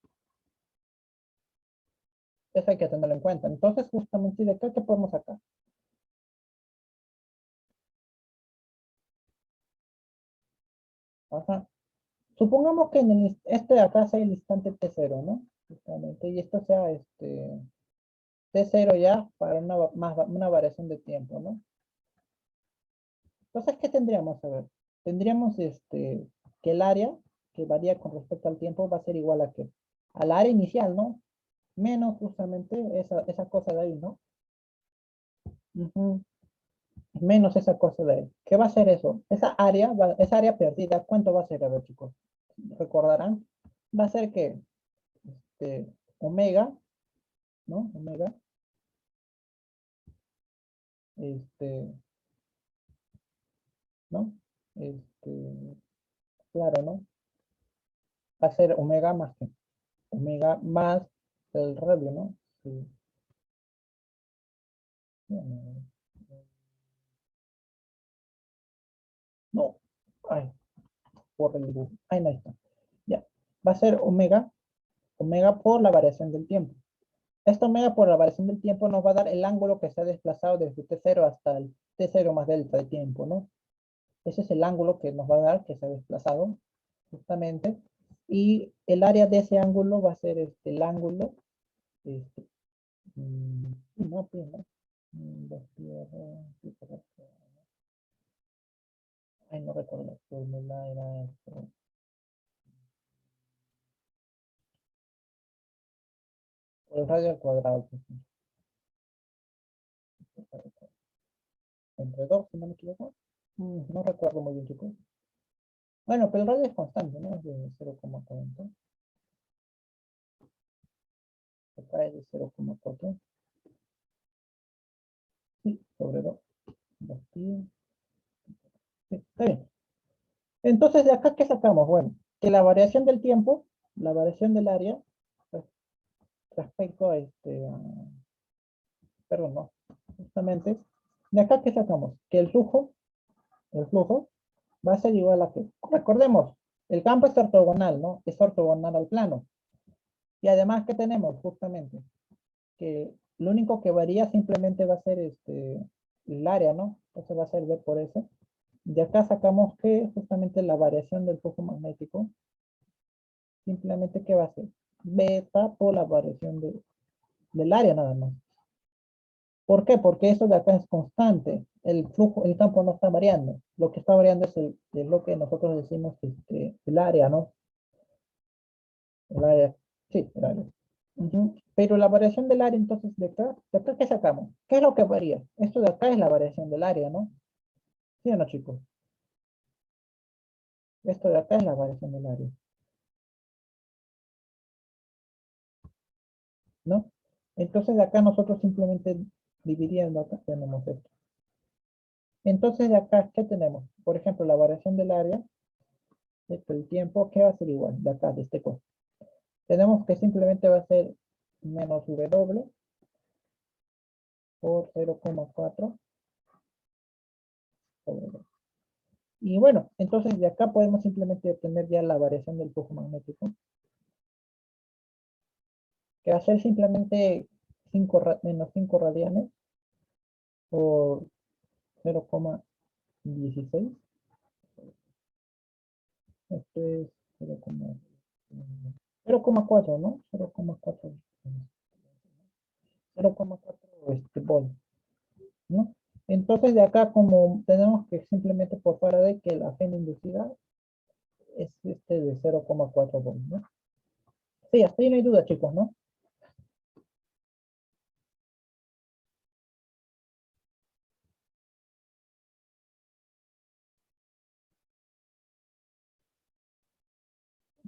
Eso hay que tenerlo en cuenta. Entonces, justamente de acá, ¿qué podemos sacar? Ajá. Supongamos que en este de acá sea el instante t0, ¿no? Justamente, y esto sea t0 ya para una variación de tiempo, ¿no? Entonces, ¿qué tendríamos? A ver, tendríamos que el área que varía con respecto al tiempo va a ser igual a qué? Al área inicial, ¿no? Menos justamente esa cosa de ahí, ¿no? Ujú. Menos esa cosa de ahí. ¿Qué va a ser eso? Esa área perdida, ¿cuánto va a ser? A ver, chicos, ¿recordarán? Va a ser que omega, ¿no? Omega, este, ¿no? Claro, ¿no? Va a ser omega más el radio, ¿no? Sí. No, no. Ay, por el dibujo. Ahí no está. Ya. Va a ser omega por la variación del tiempo. Esta omega por la variación del tiempo nos va a dar el ángulo que se ha desplazado desde t0 hasta el t0 más delta de tiempo, ¿no? Ese es el ángulo que nos va a dar, que se ha desplazado, justamente. Y el área de ese ángulo va a ser el ángulo, este, no, pues, ¿no? Ay, no recuerdo la fórmula, era el radio al cuadrado, pues, entre 2, si no me equivoco. No recuerdo muy bien, chicos. Bueno, pero el radio es constante, ¿no? Es de 0,40. Acá es de 0,4. Sí, sobre 2. 2 pi. Sí, está bien. Entonces, ¿de acá qué sacamos? Bueno, que la variación del tiempo, la variación del área, res- respecto a perdón, no, justamente, de acá qué sacamos? Que el flujo va a ser igual a que, recordemos, el campo es ortogonal, ¿no? Es ortogonal al plano. Y además, ¿qué tenemos? Justamente, que lo único que varía simplemente va a ser el área, ¿no? Entonces va a ser B por S. De acá sacamos que justamente la variación del flujo magnético, simplemente ¿qué va a ser? Beta por la variación del área nada más. ¿Por qué? Porque eso de acá es constante. El flujo, el campo no está variando. Lo que está variando es lo que nosotros decimos el área, ¿no? El área. Sí, el área. Ujú. Pero la variación del área, entonces, ¿de acá qué sacamos? ¿Qué es lo que varía? Esto de acá es la variación del área, ¿no? ¿Sí o no, chicos? Esto de acá es la variación del área, ¿no? Entonces, de acá nosotros simplemente dividiendo acá tenemos esto. Entonces, de acá, ¿qué tenemos? Por ejemplo, la variación del área, el tiempo, ¿qué va a ser igual? De acá, de este costo. Tenemos que simplemente va a ser menos W por 0,4 sobre 2. Y bueno, entonces de acá podemos simplemente obtener ya la variación del flujo magnético, que va a ser simplemente 5 menos 5 radianes por 0,16. Esto es 0,4, ¿no? 0,4 volt, ¿no? Entonces de acá como tenemos que simplemente por Faraday que la agenda inducida es de 0,4 volts, ¿no? Sí, hasta ahí no hay duda, chicos, ¿no?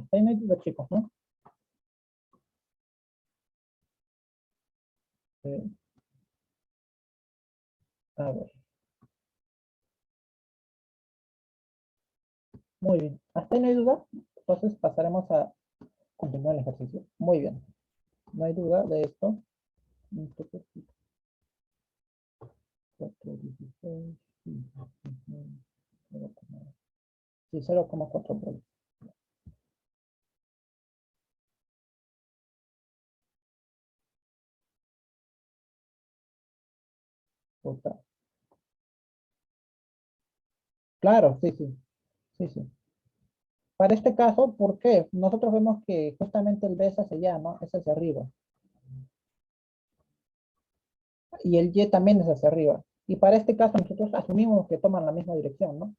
Hasta ahí no hay duda, chicos, ¿no? Eh, a ver, muy bien. Hasta ahí no hay duda. Entonces pasaremos a continuar el ejercicio. Muy bien. No hay duda de esto. Entonces, 4, 16, sí, 0,4 volts. Total. Claro, sí, sí, sí, sí. Para este caso, ¿por qué? Nosotros vemos que justamente el B es hacia allá, ¿no? Es hacia arriba. Y el Y también es hacia arriba. Y para este caso nosotros asumimos que toman la misma dirección, ¿no?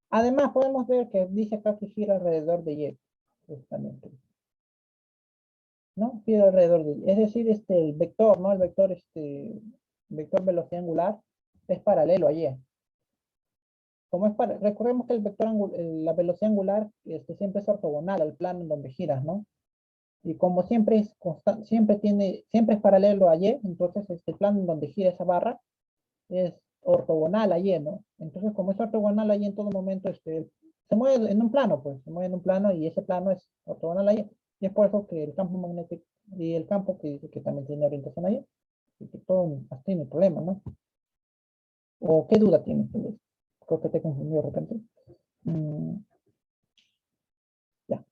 Además, podemos ver que dice acá que gira alrededor de Y, justamente, ¿no? Gira alrededor de Y. Es decir, el vector, ¿no? El vector, vector velocidad angular es paralelo a Y. Como es para, recordemos que el vector la velocidad angular siempre es ortogonal al plano en donde giras, ¿no? Y como siempre es constante, siempre es paralelo a Y, entonces este plano en donde gira esa barra es ortogonal a Y, ¿no? Entonces, como es ortogonal a Y en todo momento, se mueve en un plano, pues, se mueve en un plano y ese plano es ortogonal a Y. Y es por eso que el campo magnético y el campo que dice que también tiene orientación a Y, y que todo tiene problemas, ¿no? ¿O qué duda tienes? Creo que te he confundido de repente. Mm, ya,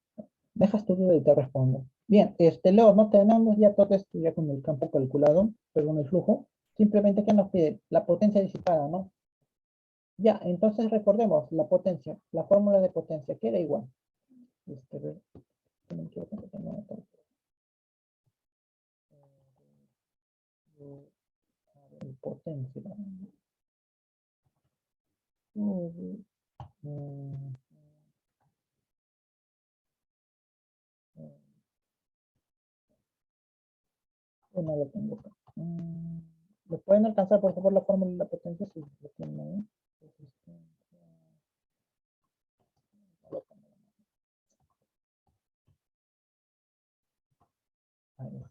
dejas tu duda y te respondo. Bien, Leo, no tenemos ya todo esto ya con el campo calculado, según el flujo. Simplemente que nos pide la potencia disipada, ¿no? Ya, entonces recordemos la potencia, la fórmula de potencia, que era igual. A ver, si no me equivoco, que tengo acá. Potencia. No lo tengo acá. ¿Lo pueden alcanzar, por favor, la fórmula de la potencia? Si lo tienen ahí. Ahí.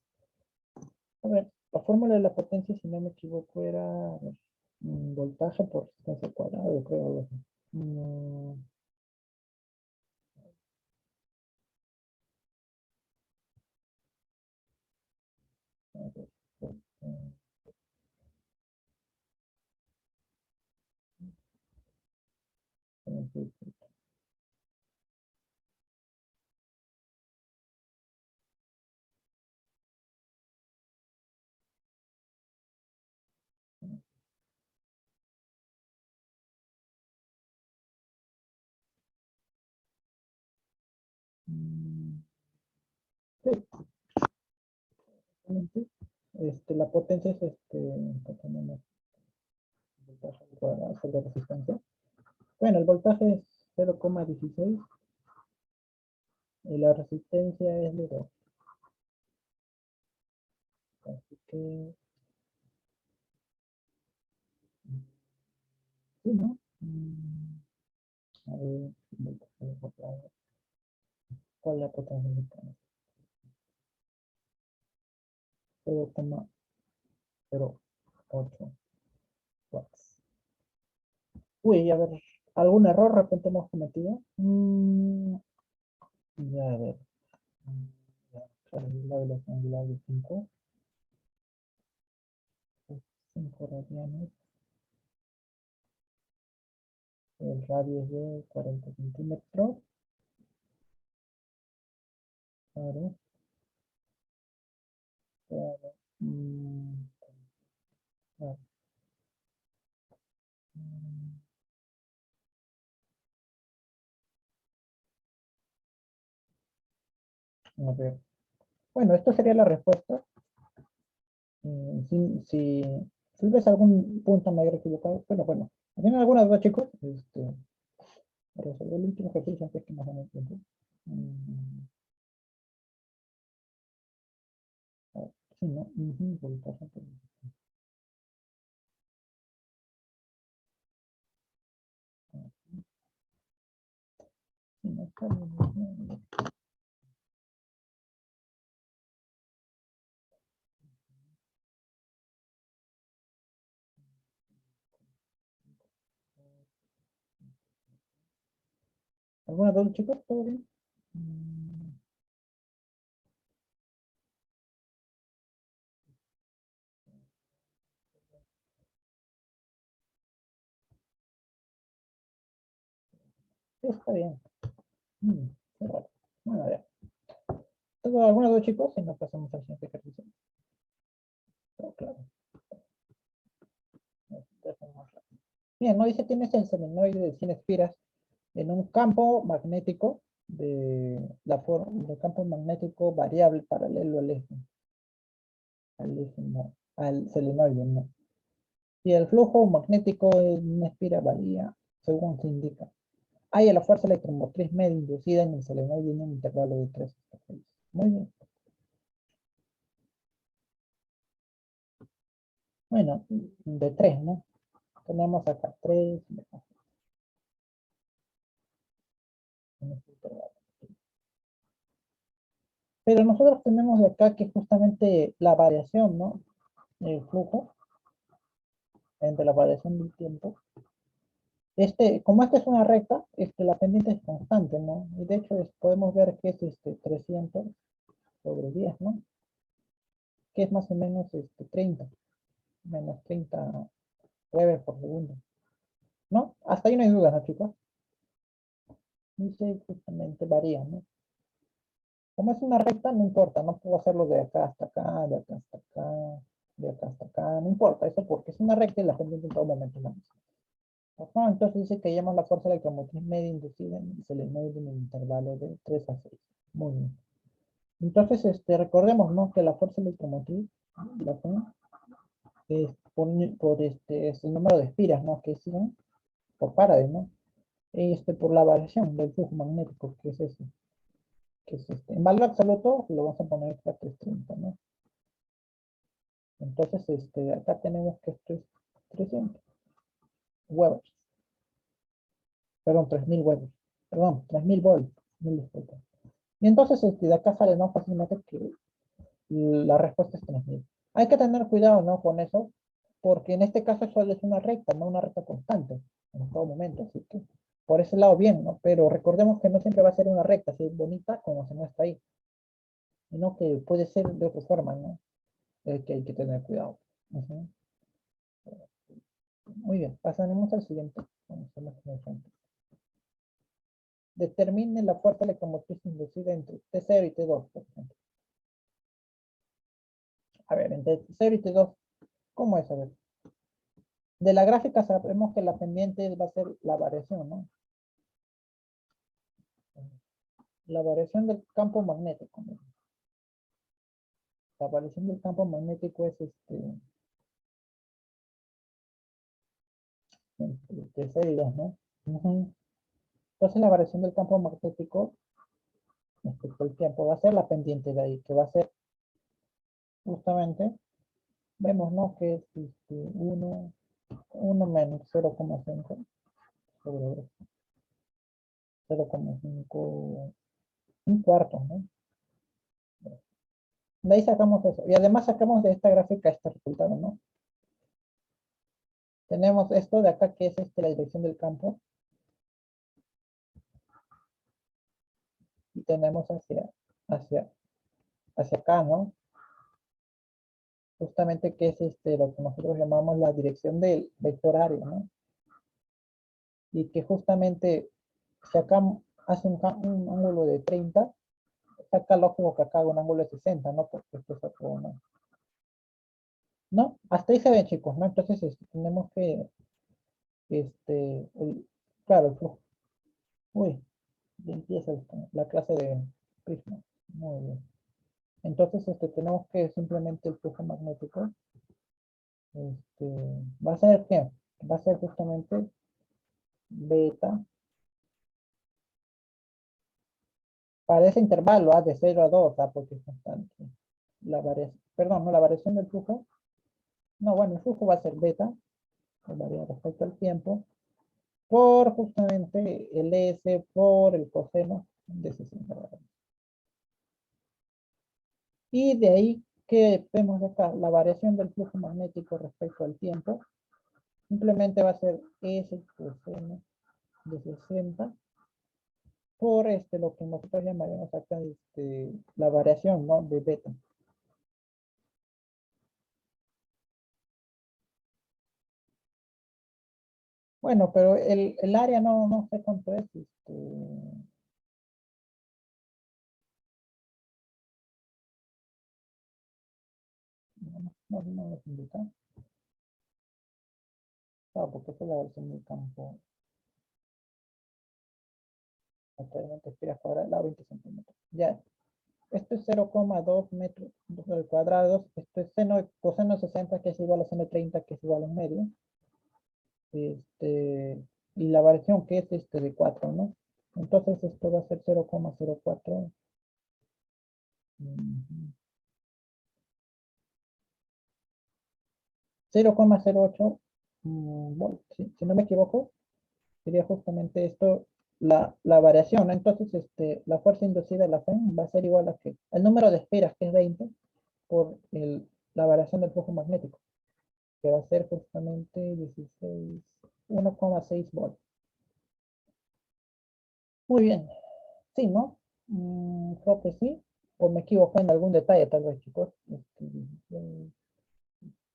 A ver, la fórmula de la potencia, si no me equivoco, era a ver, voltaje por resistencia cuadrada, creo, algo así. A ver, sí, realmente, la potencia es acá tenemos voltaje cuadrado sobre resistencia. Bueno, el voltaje es 0,16 y la resistencia es de 2. Así que, sí, ¿no? A ver, voltaje cuadrado. ¿Cuál es la potencia de esta? 0,08 watts. Uy, a ver, ¿algún error de repente hemos cometido? Ya, a ver. Ya, la velocidad angular de 5 radianes. El radio es de 40 centímetros. Claro, claro. Claro. Mm, a ver. Bueno, esto sería la respuesta. Si ves algún punto me habré equivocado, pero bueno. ¿Tienen alguna duda, chicos? Para resolver el último ejercicio antes que nos den el tiempo. Mm, a ver, sí, ¿no? Voltaje por- sí, ¿no? Está bien. ¿Alguna duda, chicos? ¿Todo bien? Mm, sí, está bien. Qué raro. Bueno, a ver. ¿Tengo alguna duda, chicos? Si no pasamos al siguiente ejercicio. Oh, claro. Bien, no dice tienes el seminoide de 100 espiras En un campo magnético de campo magnético variable paralelo al solenoide, ¿no? Si el flujo magnético en una espiral varía, según se indica, hay la fuerza electromotriz media inducida en el solenoide en un intervalo de 3 hasta 6. Muy bien. Bueno, de 3, ¿no? Tenemos acá 3. Pero nosotros tenemos de acá que justamente la variación, ¿no? El flujo entre la variación del tiempo. Como esta es una recta, la pendiente es constante, ¿no? Y de hecho podemos ver que es 300 sobre 10, ¿no? Que es más o menos 30, menos 30 Weber por segundo, ¿no? Hasta ahí no hay duda, ¿no, chicos? Dice justamente varía, ¿no? Como es una recta, no importa, no puedo hacerlo de acá hasta acá, de acá hasta acá, de acá hasta acá, no importa, eso porque es una recta y la pendiente en todo momento es la misma. Ajá, entonces dice que llama la fuerza electromotriz media inducida en el solenoide en el intervalo de 3 a 6. Muy bien. Entonces, recordemos, ¿no? Que la fuerza electromotriz la es es el número de espiras, ¿no? Que siguen por Faraday, ¿no? Por la variación del flujo magnético, que es ese. Que es En valor absoluto lo vamos a poner a 330, ¿no? Entonces, acá tenemos que esto es 300 Webers. Perdón, 3000 Webers. Perdón, 3000 volts. Mil disculpas. Y entonces, de acá sale, ¿no? Fácilmente que la respuesta es 3000. Hay que tener cuidado, ¿no? Con eso, porque en este caso solo es una recta, no una recta constante, en todo momento. Así que, por ese lado, bien, ¿no? Pero recordemos que no siempre va a ser una recta, así bonita como se muestra ahí, sino que puede ser de otra forma, ¿no? Que hay que tener cuidado. Ujú. Muy bien, pasaremos al siguiente. Vamos a ver más ejemplo. Determine la fuerza electromotriz inducida entre T0 y T2, por ejemplo. A ver, entre T0 y T2, ¿cómo es? A ver. De la gráfica sabemos que la pendiente va a ser la variación, ¿no? La variación del campo magnético, ¿no? La variación del campo magnético es T0 y 2, ¿no? Ujú. Entonces la variación del campo magnético respecto al tiempo va a ser la pendiente de ahí, que va a ser justamente, vemos, ¿no? Que es 1 menos 0,5 sobre 0,5, un cuarto, ¿no? De ahí sacamos eso. Y además sacamos de esta gráfica este resultado, ¿no? Tenemos esto de acá que es la dirección del campo. Y tenemos hacia, hacia acá, ¿no? Justamente que es lo que nosotros llamamos la dirección del vector área, ¿no? Y que justamente si acá hace un ángulo de 30, saca lógico que acá haga un ángulo de 60, ¿no? Porque esto es acá, ¿no? ¿No? Hasta ahí se ven, chicos, ¿no? Entonces tenemos que, claro, el flujo. Uy, ya empieza la clase de prisma. Muy bien. Entonces, tenemos que simplemente el flujo magnético, este, va a ser ¿qué? Va a ser justamente beta para ese intervalo, de 0 a 2, porque es constante. La variación, perdón, no, la variación del flujo, no, bueno, el flujo va a ser beta, va a variar respecto al tiempo, por justamente el S por el coseno de 60 grados. Y de ahí que vemos acá, la variación del flujo magnético respecto al tiempo, simplemente va a ser S coseno de 60 por lo que nosotros llamaríamos acá la variación, ¿no? De beta. Bueno, pero el área no sé cuánto es. No nos indica. Claro, porque esta es la versión del campo. actualmente espiras cuadradas, 20 centímetros. Ya, esto es 0,2 metros cuadrados, esto es seno, coseno 60, que es igual a seno 30, que es igual a un medio. Y la variación que es de 4, ¿no? Entonces esto va a ser 0,04. 0,08 volt, si no me equivoco, sería justamente esto la variación, ¿no? Entonces, la fuerza inducida de la FEM va a ser igual a que el número de espiras, que es 20, por la variación del flujo magnético, que va a ser justamente 1,6 volts. Muy bien, sí, ¿no? Creo que sí, o me equivoco en algún detalle, tal vez, chicos.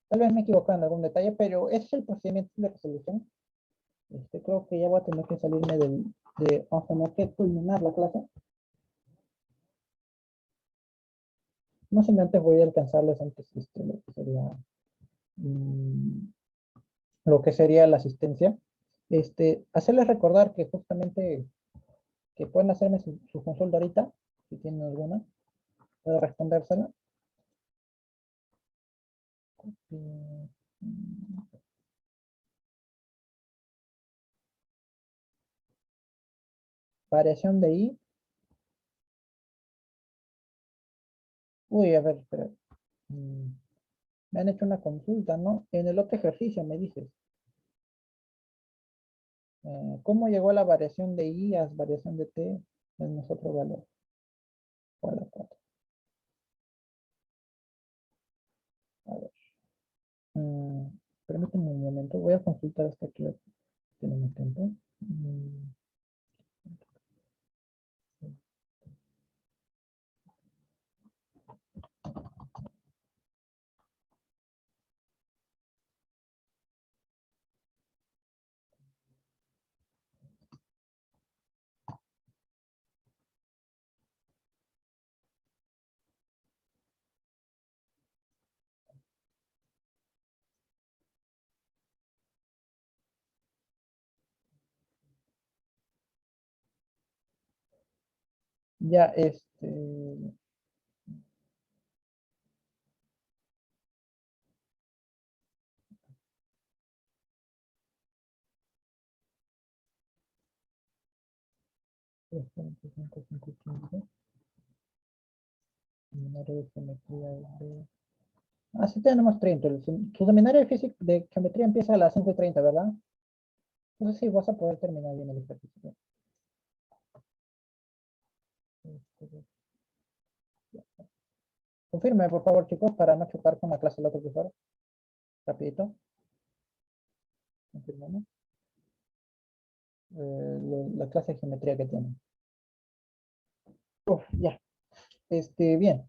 Tal vez me equivoco en algún detalle, pero ese es el procedimiento de resolución. Creo que ya voy a tener que salirme vamos a tener que culminar la clase. No sé si antes voy a alcanzarles antes mm, lo que sería la asistencia. Hacerles recordar que justamente que pueden hacerme su consulta ahorita, si tienen alguna, puedo respondérsela. Mm, Variación de I. Uy, a ver, espera. Mm, Me han hecho una consulta, ¿no? En el otro ejercicio me dices, ¿cómo llegó la variación de I a variación de T en nosotros valor? ¿Cuál es? A ver. Mm, Permíteme un momento, voy a consultar hasta aquí. Tenemos tiempo. Ya, seminario de geometría sí tenemos 30. Su seminario de física de geometría empieza a las 5:30, ¿verdad? Entonces sí, vas a poder terminar bien el ejercicio. Este, Confirme, por favor, chicos, para no chocar con la clase del otro profesor. Rapidito. Confirmamos. La clase de geometría que tienen. Uf, ya. Bien.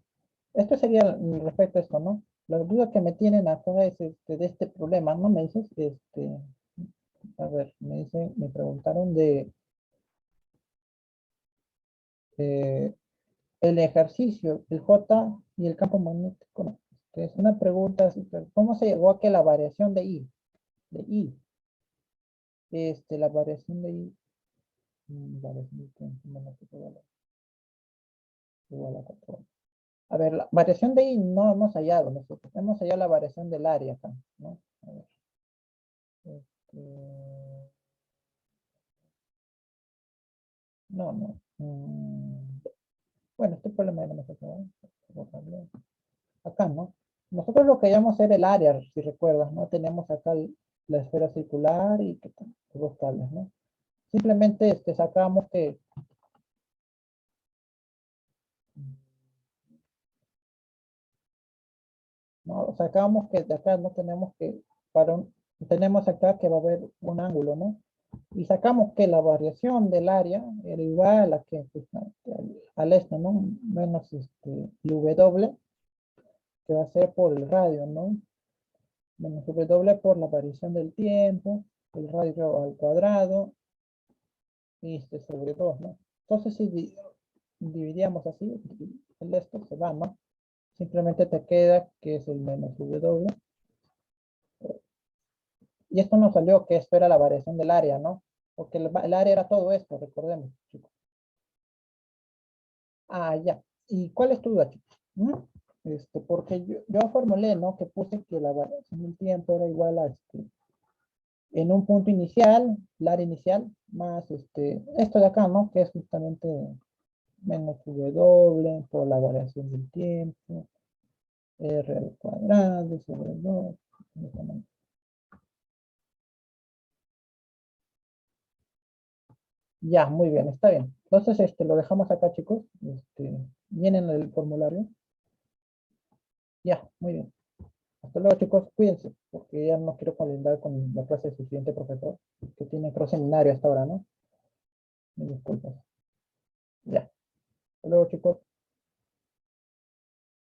Esto sería respecto a esto, ¿no? La duda que me tienen acá es de este problema, ¿no? Me dices, a ver, me preguntaron de eh, el ejercicio, el J y el campo magnético, ¿no? Es una pregunta, ¿cómo se llegó a que la variación de I, la variación de I, variación de tiempo magnético igual a 4. A ver, la variación de I no hemos hallado nosotros, hemos hallado la variación del área acá, ¿no? A ver, este, no. Bueno, este problema ya lo hemos acabado. Acá, ¿no? Nosotros lo que llamamos era el área, si recuerdas, ¿no? Tenemos acá la esfera circular y dos cables, ¿no? Simplemente sacamos que no, sacamos que de acá no tenemos que tenemos acá que va a haber un ángulo, ¿no? Y sacamos que la variación del área era igual a que pues, al esto, ¿no? Menos el W, que va a ser por el radio, ¿no? Menos W por la variación del tiempo, el radio al cuadrado, y sobre 2, ¿no? Entonces, si dividíamos así, el esto se va, ¿no? Simplemente te queda que es el menos W. Y esto nos salió que esto era la variación del área, ¿no? Porque el área era todo esto, recordemos, chicos. Ah, ya. ¿Y cuál es tu duda, chicos? ¿Mm? Porque yo formulé, ¿no? Que puse que la variación del tiempo era igual a, en un punto inicial, la área inicial, más, esto de acá, ¿no? Que es justamente menos W por la variación del tiempo, R al cuadrado sobre 2. Ya, muy bien, está bien. Entonces, lo dejamos acá, chicos. Vienen el formulario. Ya, muy bien. Hasta luego, chicos. Cuídense, porque ya no quiero colindar con la clase de su siguiente profesor, que tiene creo seminario hasta ahora, ¿no? Me disculpas. Ya. Hasta luego, chicos.